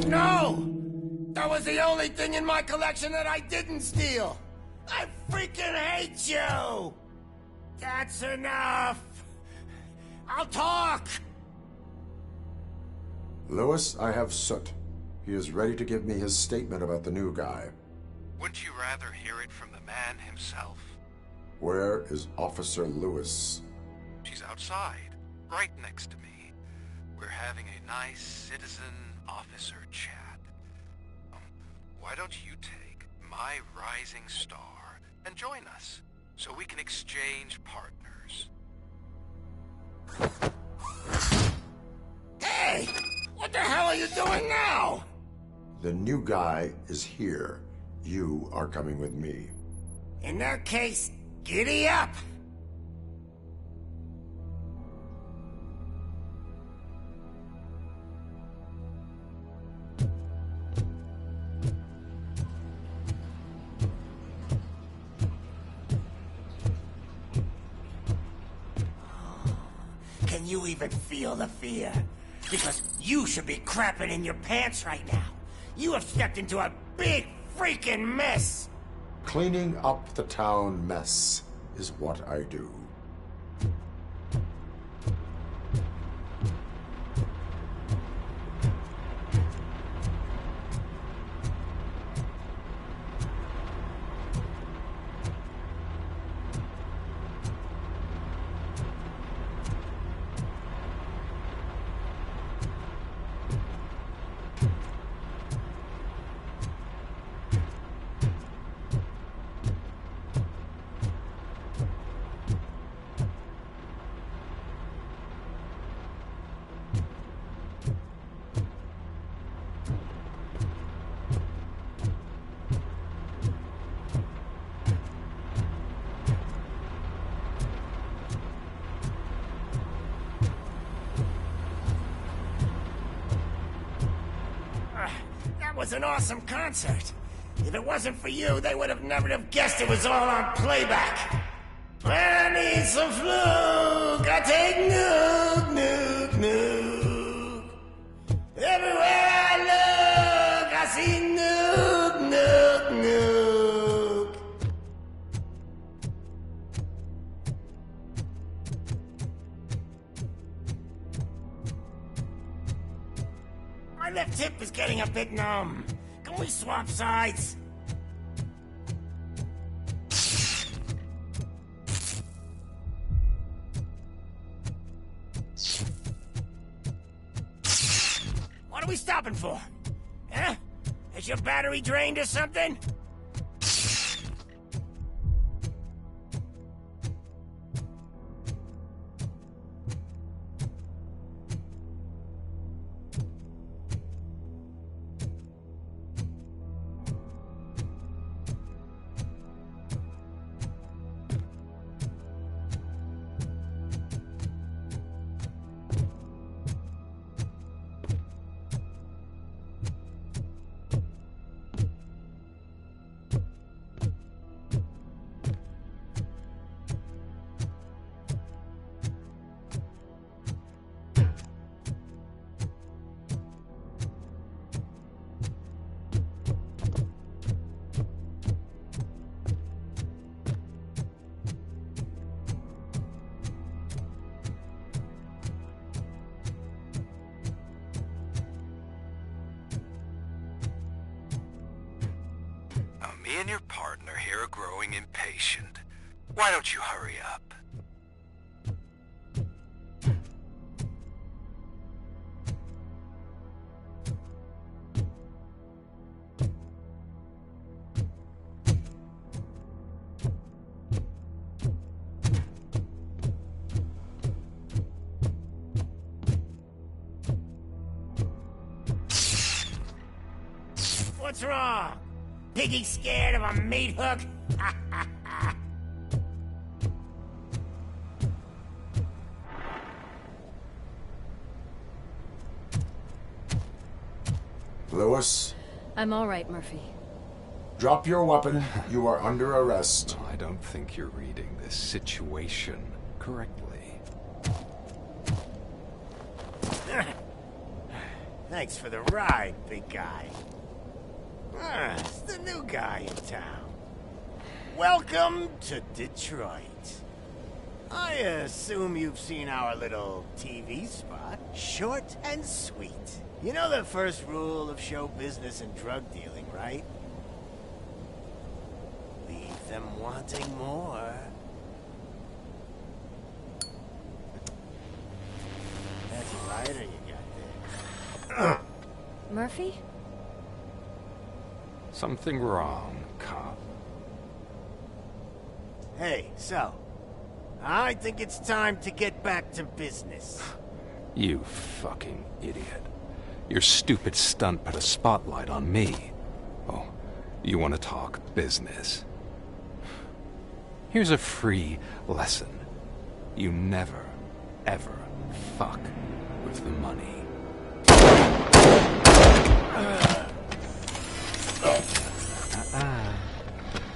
No! That was the only thing in my collection that I didn't steal! I freaking hate you! That's enough! I'll talk! Lewis, I have Soot. He is ready to give me his statement about the new guy. Wouldn't you rather hear it from the man himself? Where is Officer Lewis? She's outside, right next to me. We're having a nice citizen-officer chat. Why don't you take my rising star and join us, so we can exchange partners? Hey! What the hell are you doing now? The new guy is here. You are coming with me. In that case, giddy up! Can you even feel the fear? Because you should be crapping in your pants right now. You have stepped into a big freaking mess! Cleaning up the town mess is what I do. That was an awesome concert. If it wasn't for you, they would have never have guessed it was all on playback. When I need some fluke, I take nuke, nuke, nuke. Everywhere I look, I see nuke, nuke, nuke. a bit numb. Can we swap sides? What are we stopping for? Huh? Is your battery drained or something? Me and your partner here are growing impatient. Why don't you hurry up? What's wrong? Piggy scared of a meat hook? Lewis? I'm all right, Murphy. Drop your weapon. You are under arrest. I don't think you're reading this situation correctly. Thanks for the ride, big guy. It's the new guy in town. Welcome to Detroit. I assume you've seen our little TV spot. Short and sweet. You know the first rule of show business and drug dealing, right? Leave them wanting more. That's a lighter you got there. Murphy? Something wrong, cop. Hey, so, I think it's time to get back to business. You fucking idiot. Your stupid stunt put a spotlight on me. Oh, you want to talk business? Here's a free lesson. You never, ever fuck with the money.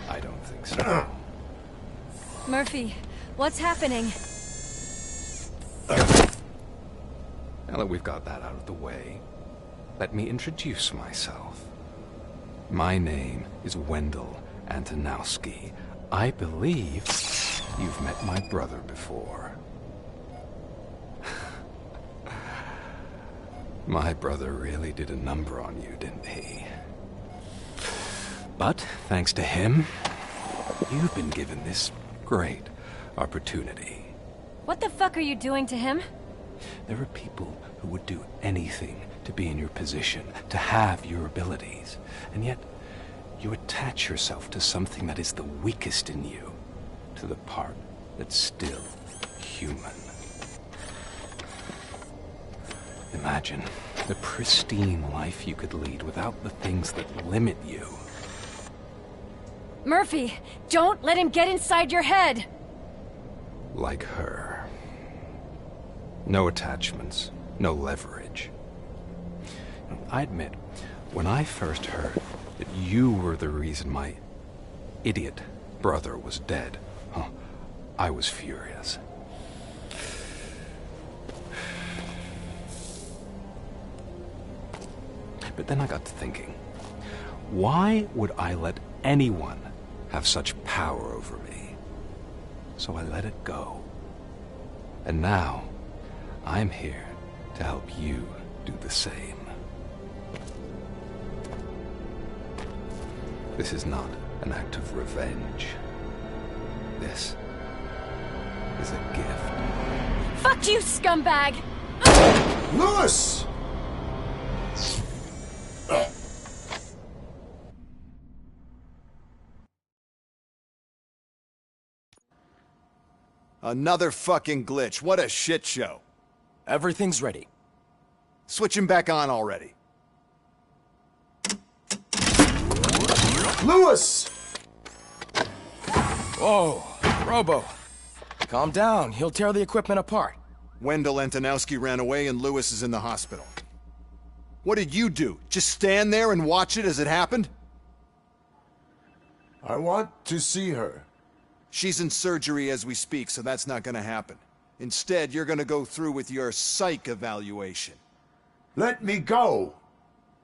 I don't think so. Murphy, what's happening? Now that we've got that out of the way, let me introduce myself. My name is Wendell Antonowski. I believe you've met my brother before. My brother really did a number on you, didn't he? But, thanks to him, you've been given this great opportunity. What the fuck are you doing to him? There are people who would do anything to be in your position, to have your abilities, and yet you attach yourself to something that is the weakest in you, to the part that's still human. Imagine the pristine life you could lead without the things that limit you. Murphy, don't let him get inside your head! Like her. No attachments, no leverage. I admit, when I first heard that you were the reason my idiot brother was dead, I was furious. But then I got to thinking, why would I let anyone have such power over me? So I let it go. And now, I'm here to help you do the same. This is not an act of revenge. This is a gift. Fuck you, scumbag! Lewis! Another fucking glitch. What a shit show. Everything's ready. Switch him back on already. Lewis! Whoa, Robo. Calm down. He'll tear the equipment apart. Wendell Antonowski ran away and Lewis is in the hospital. What did you do? Just stand there and watch it as it happened? I want to see her. She's in surgery as we speak, so that's not gonna happen. Instead, you're gonna go through with your psych evaluation. Let me go!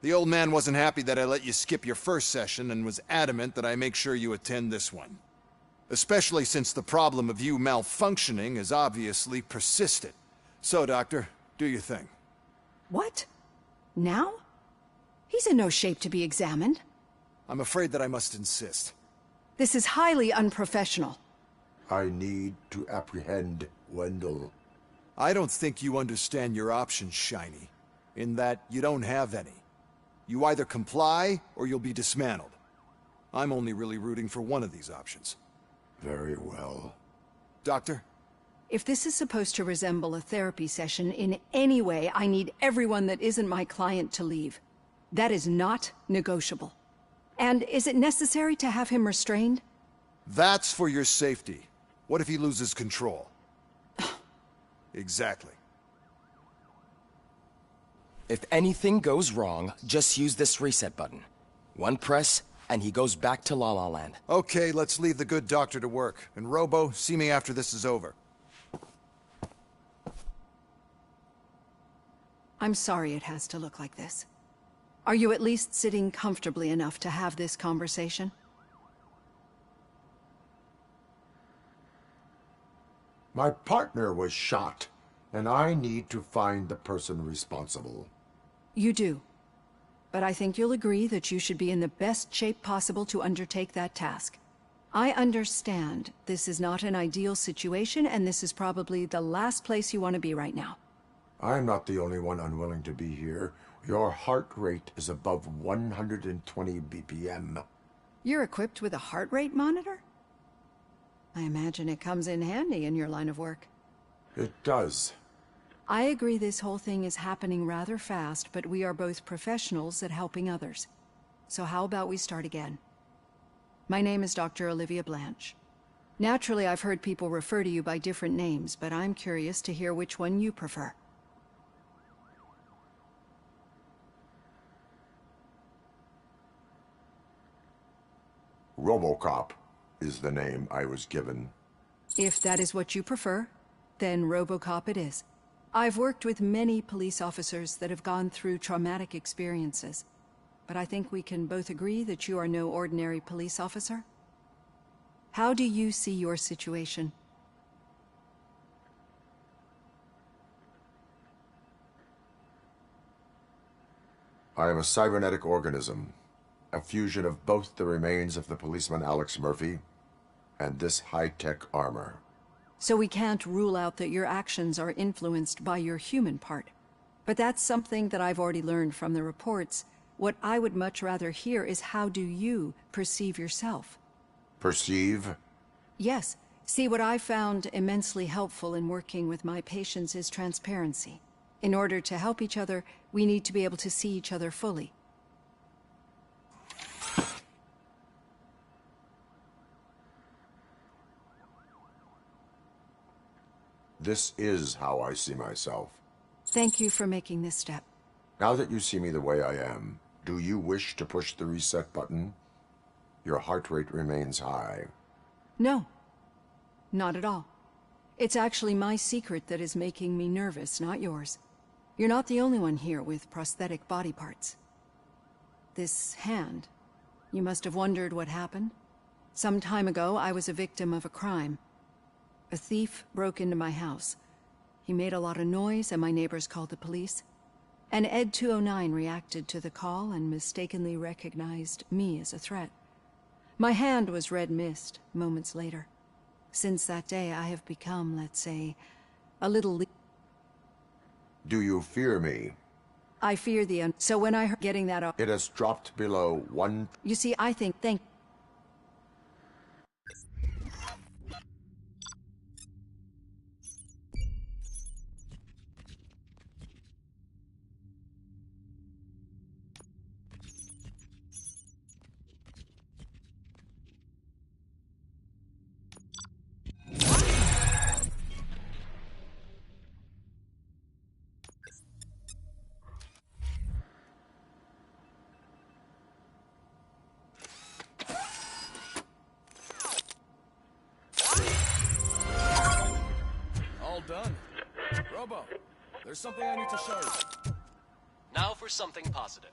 The old man wasn't happy that I let you skip your first session and was adamant that I make sure you attend this one. Especially since the problem of you malfunctioning has obviously persisted. So, Doctor, do your thing. What? Now? He's in no shape to be examined. I'm afraid that I must insist. This is highly unprofessional. I need to apprehend Wendell. I don't think you understand your options, Shiny. In that you don't have any. You either comply, or you'll be dismantled. I'm only really rooting for one of these options. Very well. Doctor? If this is supposed to resemble a therapy session in any way, I need everyone that isn't my client to leave. That is not negotiable. And is it necessary to have him restrained? That's for your safety. What if he loses control? Exactly. If anything goes wrong, just use this reset button. One press, and he goes back to La La Land. Okay, let's leave the good doctor to work. And Robo, see me after this is over. I'm sorry it has to look like this. Are you at least sitting comfortably enough to have this conversation? My partner was shot, and I need to find the person responsible. You do. But I think you'll agree that you should be in the best shape possible to undertake that task. I understand this is not an ideal situation, and this is probably the last place you want to be right now. I'm not the only one unwilling to be here. Your heart rate is above 120 BPM. You're equipped with a heart rate monitor? I imagine it comes in handy in your line of work. It does. I agree this whole thing is happening rather fast, but we are both professionals at helping others. So how about we start again? My name is Dr. Olivia Blanche. Naturally, I've heard people refer to you by different names, but I'm curious to hear which one you prefer. Robocop is the name I was given. If that is what you prefer, then Robocop it is. I've worked with many police officers that have gone through traumatic experiences, but I think we can both agree that you are no ordinary police officer. How do you see your situation? I am a cybernetic organism, a fusion of both the remains of the policeman Alex Murphy and this high-tech armor. So we can't rule out that your actions are influenced by your human part. But that's something that I've already learned from the reports. What I would much rather hear is how do you perceive yourself? Perceive? Yes. See, what I found immensely helpful in working with my patients is transparency. In order to help each other, we need to be able to see each other fully. This is how I see myself. Thank you for making this step. Now that you see me the way I am, do you wish to push the reset button? Your heart rate remains high. No. Not at all. It's actually my secret that is making me nervous, not yours. You're not the only one here with prosthetic body parts. This hand, you must have wondered what happened. Some time ago, I was a victim of a crime. A thief broke into my house. He made a lot of noise and my neighbors called the police. And Ed 209 reacted to the call and mistakenly recognized me as a threat. My hand was red mist moments later. Since that day, I have become, let's say, a little... Do you fear me? I fear the so when I heard getting that off... It has dropped below 1... You see, I think... Done. Robo, there's something I need to show you. Now for something positive.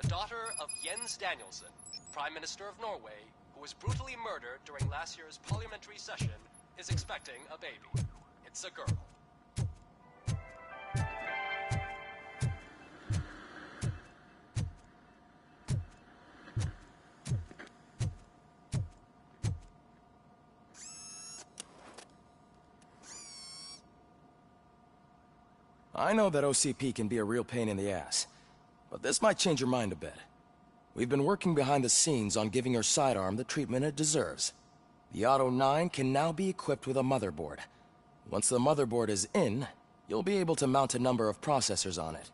The daughter of Jens Danielson, Prime Minister of Norway, who was brutally murdered during last year's parliamentary session, is expecting a baby. It's a girl. I know that OCP can be a real pain in the ass, but this might change your mind a bit. We've been working behind the scenes on giving your sidearm the treatment it deserves. The Auto 9 can now be equipped with a motherboard. Once the motherboard is in, you'll be able to mount a number of processors on it.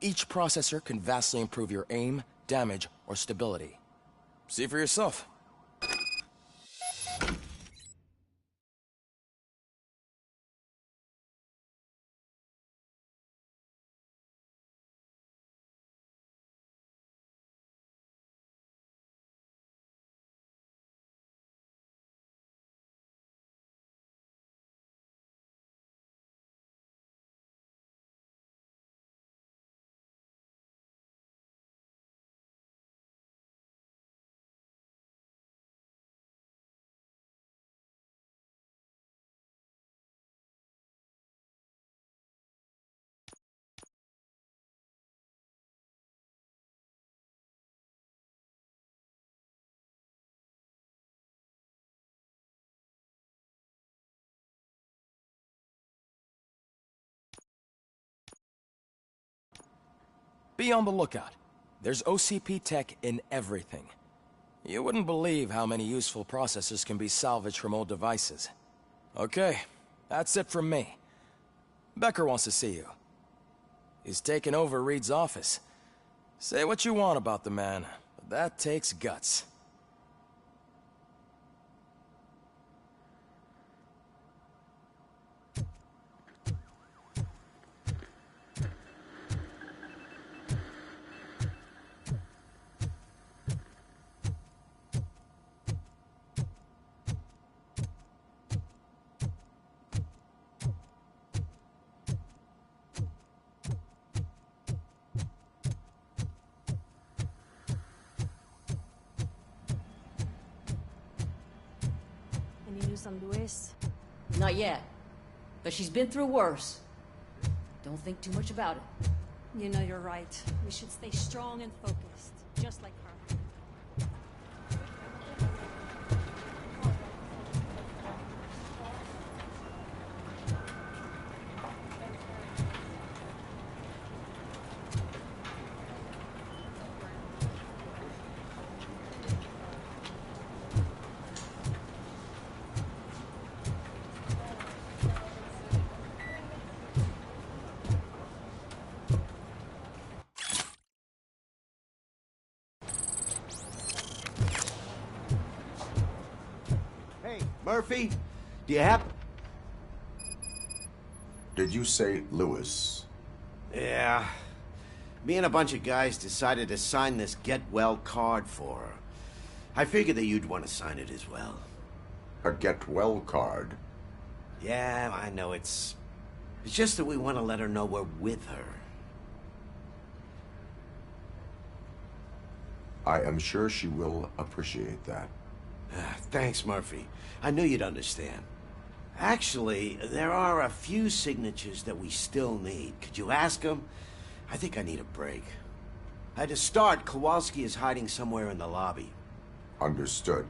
Each processor can vastly improve your aim, damage, or stability. See for yourself. Be on the lookout. There's OCP tech in everything. You wouldn't believe how many useful processors can be salvaged from old devices. Okay, that's it from me. Becker wants to see you. He's taken over Reed's office. Say what you want about the man, but that takes guts. On Luis? Not yet. But she's been through worse. Don't think too much about it. You know you're right. We should stay strong and focused, just like her. Murphy, do you have... Did you say Lewis? Yeah. Me and a bunch of guys decided to sign this get well card for her. I figured that you'd want to sign it as well. A get well card? Yeah, I know it's just that we want to let her know we're with her. I am sure she will appreciate that. Thanks, Murphy. I knew you'd understand. Actually, there are a few signatures that we still need. Could you ask them? I think I need a break. To start, Kowalski is hiding somewhere in the lobby. Understood.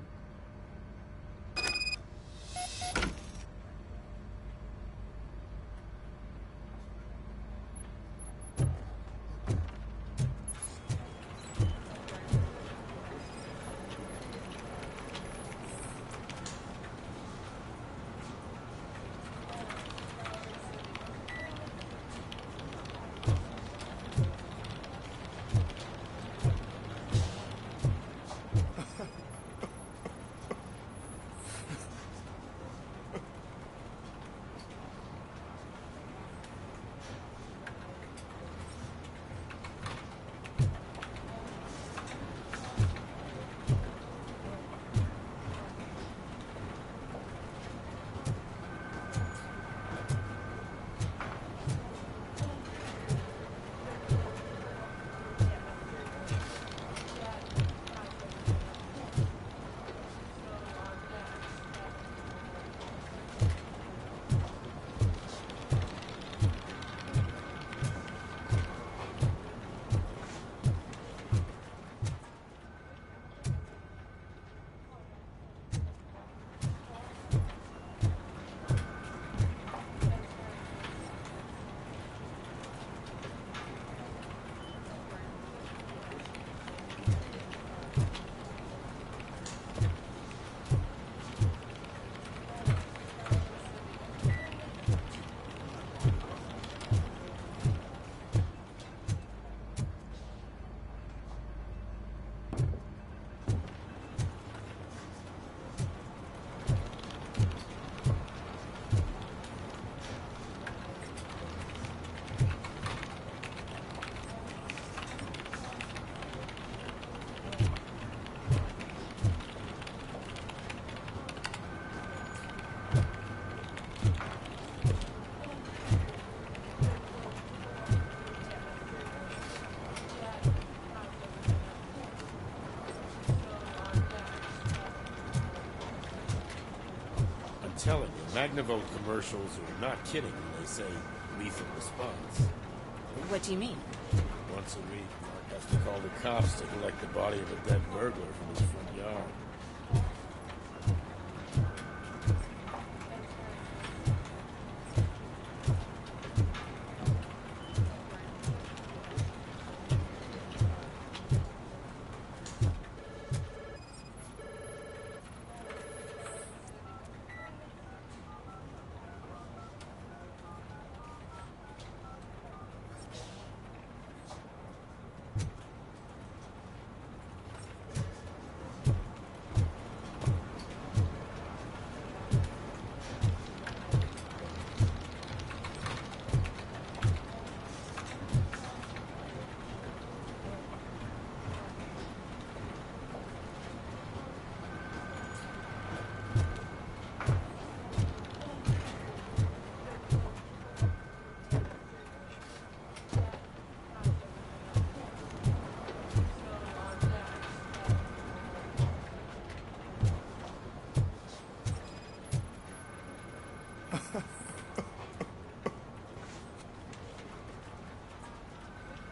Telling you, Magnavolt commercials are not kidding when they say lethal response. What do you mean? Once a week, Mark has to call the cops to collect the body of a dead burglar from his front yard.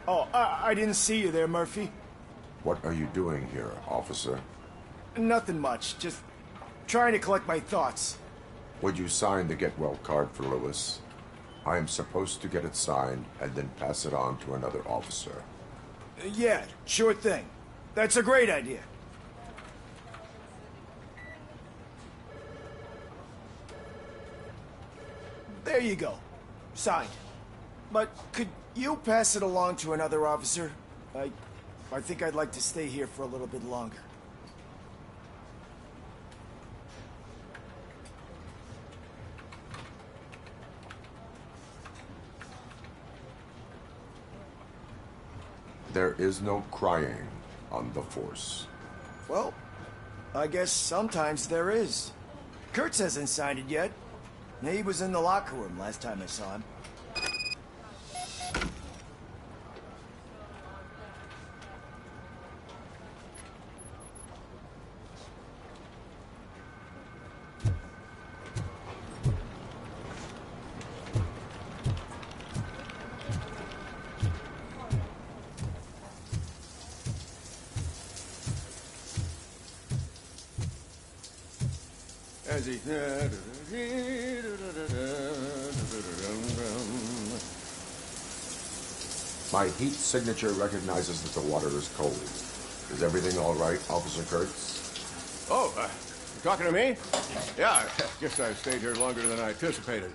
Oh, I didn't see you there, Murphy. What are you doing here, officer? Nothing much, just trying to collect my thoughts. Would you sign the get well card for Lewis? I am supposed to get it signed and then pass it on to another officer. Yeah, sure thing. That's a great idea. There you go. Signed. But could you pass it along to another officer? I think I'd like to stay here for a little bit longer. There is no crying on the Force. Well, I guess sometimes there is. Kurtz hasn't signed it yet. He was in the locker room last time I saw him. as he... My heat signature recognizes that the water is cold. Is everything all right, Officer Kurtz? Oh, you talking to me? Yeah, I guess I stayed here longer than I anticipated.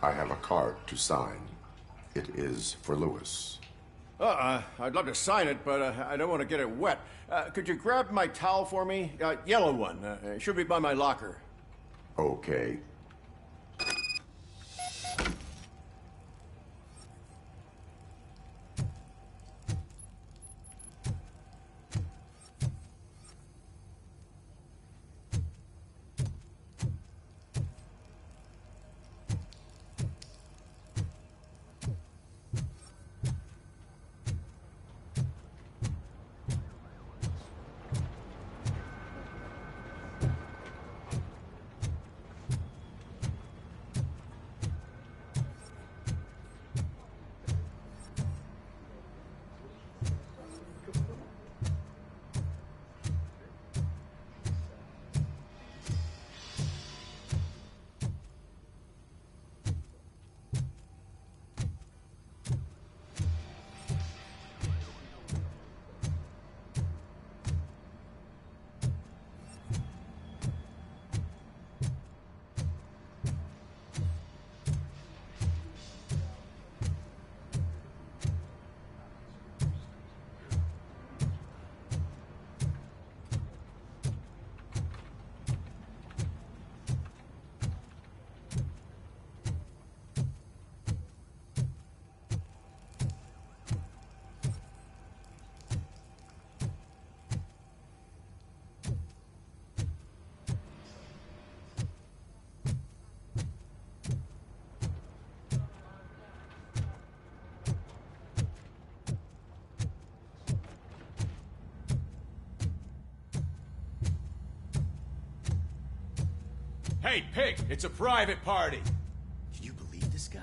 I have a card to sign. It is for Lewis. I'd love to sign it, but I don't want to get it wet. Could you grab my towel for me? Yellow one. It should be by my locker. Okay. Hey, pig! It's a private party! Can you believe this guy?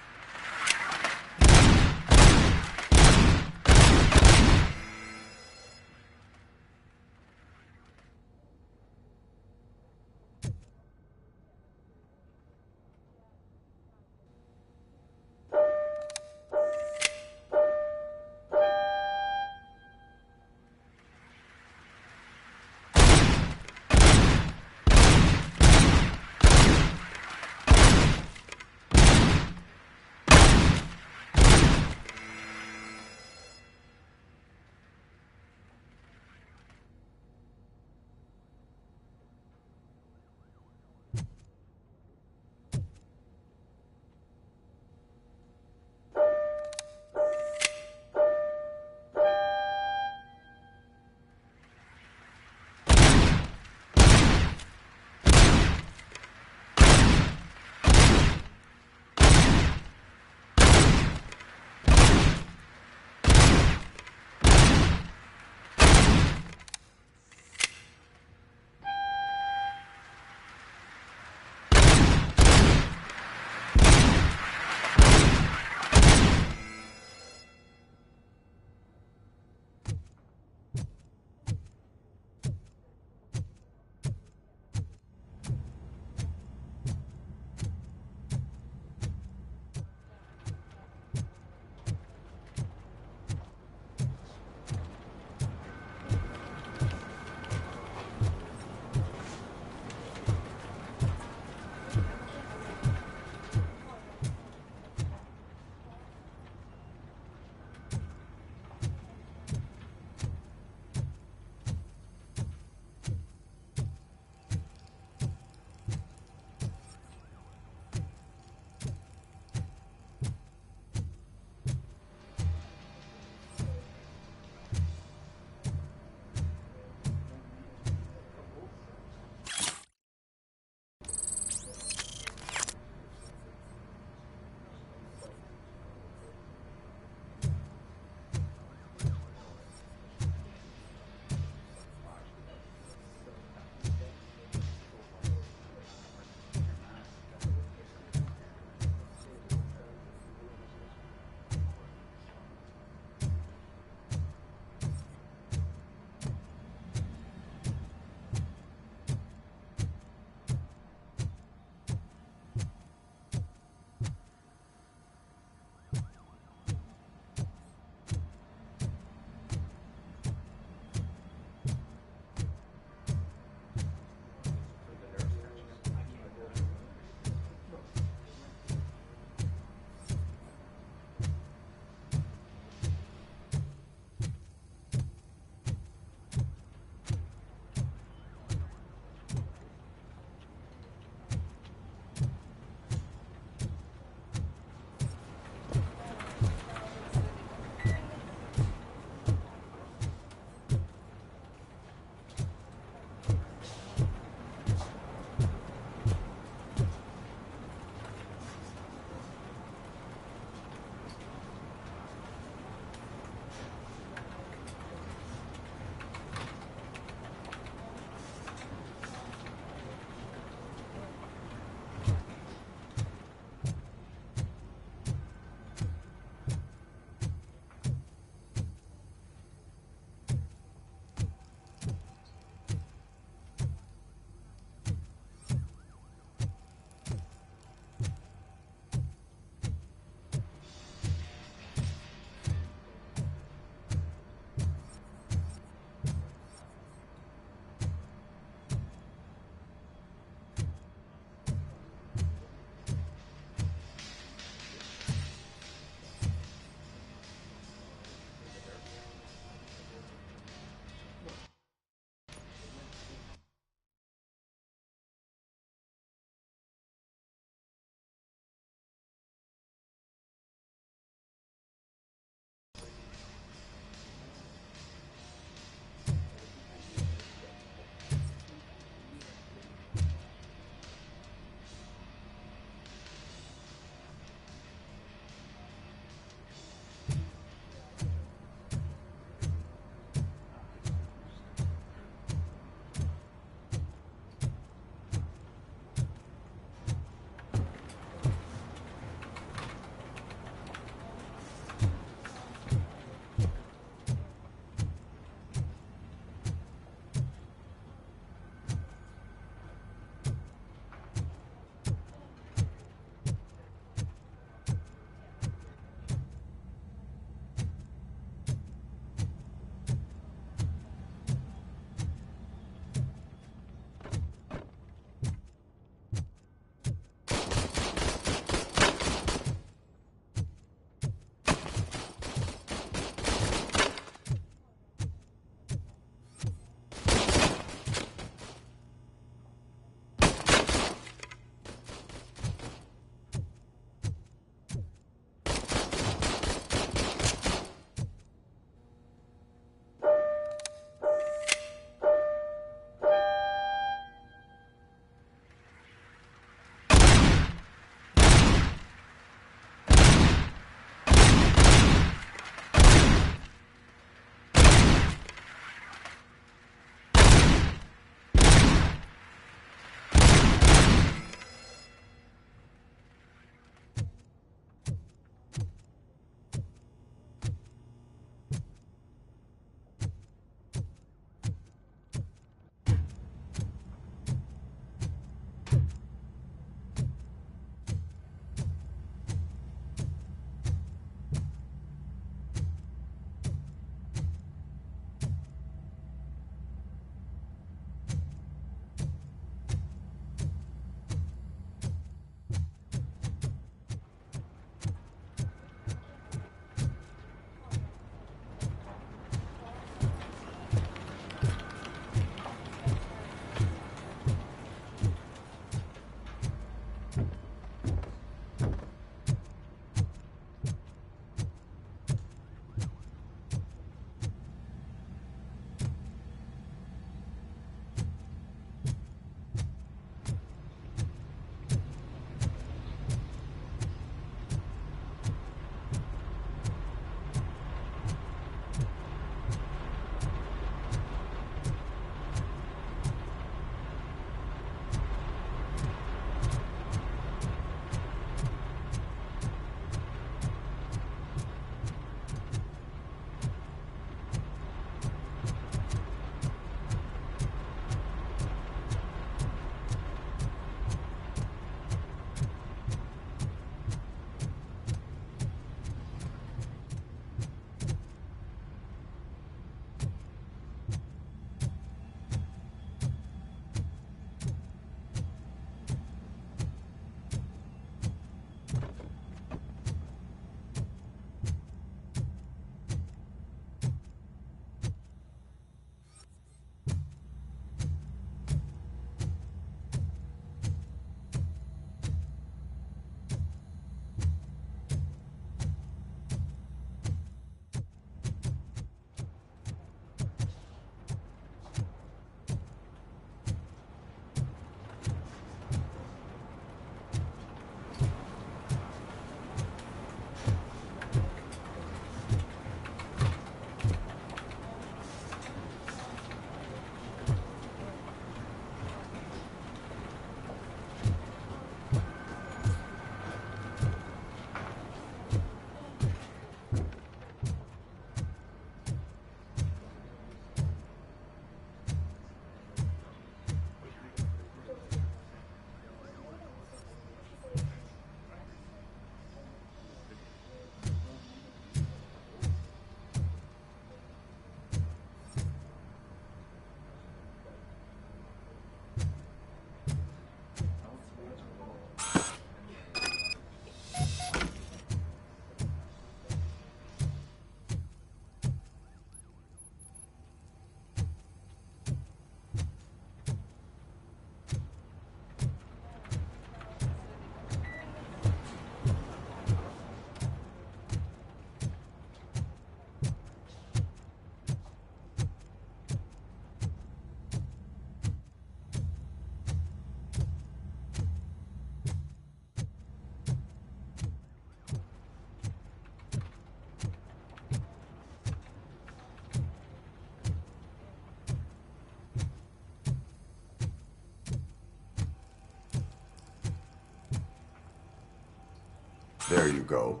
There you go.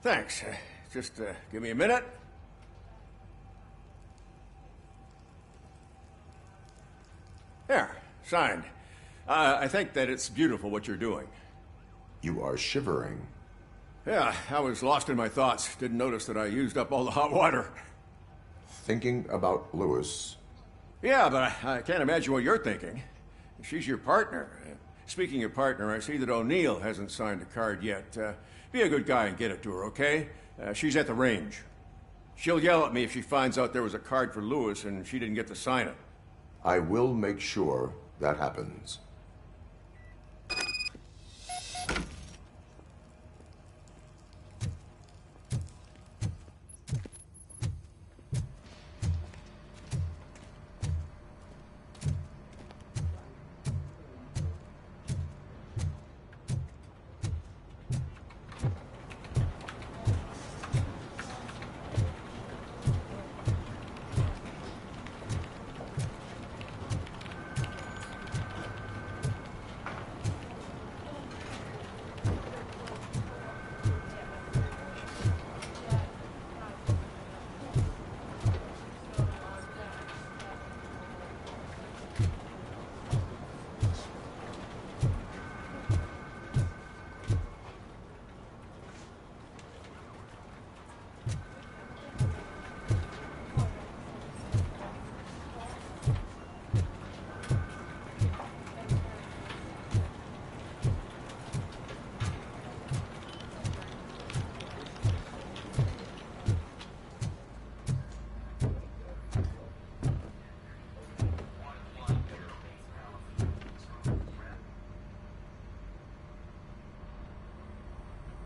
Thanks. Just give me a minute. There, signed. I think that it's beautiful what you're doing. You are shivering. Yeah, I was lost in my thoughts. Didn't notice that I used up all the hot water. Thinking about Lewis. Yeah, but I can't imagine what you're thinking. She's your partner. Speaking of partner, I see that O'Neill hasn't signed a card yet. Be a good guy and get it to her, okay? She's at the range. She'll yell at me if she finds out there was a card for Lewis and she didn't get to sign it. I will make sure that happens.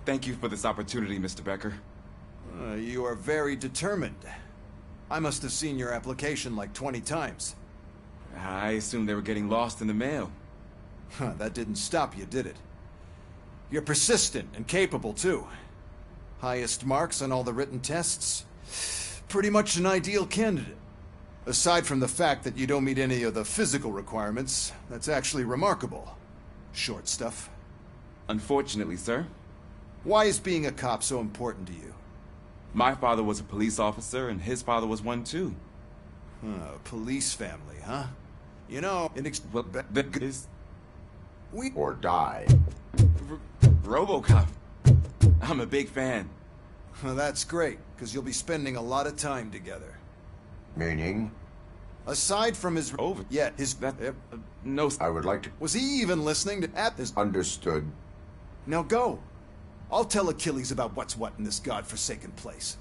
Thank you for this opportunity, Mr. Becker. You are very determined. I must have seen your application like 20 times. I assumed they were getting lost in the mail. That didn't stop you, did it? You're persistent and capable, too. Highest marks on all the written tests. Pretty much an ideal candidate. Aside from the fact that you don't meet any of the physical requirements, that's actually remarkable. Short stuff. Unfortunately, sir. Why is being a cop so important to you? My father was a police officer, and his father was one, too. Police family, huh? You know, well, that is... We... Or die. Robocop. I'm a big fan. That's great, because you'll be spending a lot of time together. Meaning? Aside from his... Over. Yeah, his... no... I would like to... Was he even listening to... At this... Understood. Now go. I'll tell Achilles about what's what in this godforsaken place.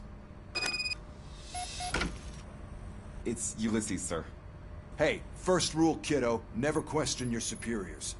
It's Ulysses, sir. Hey, first rule, kiddo, never question your superiors.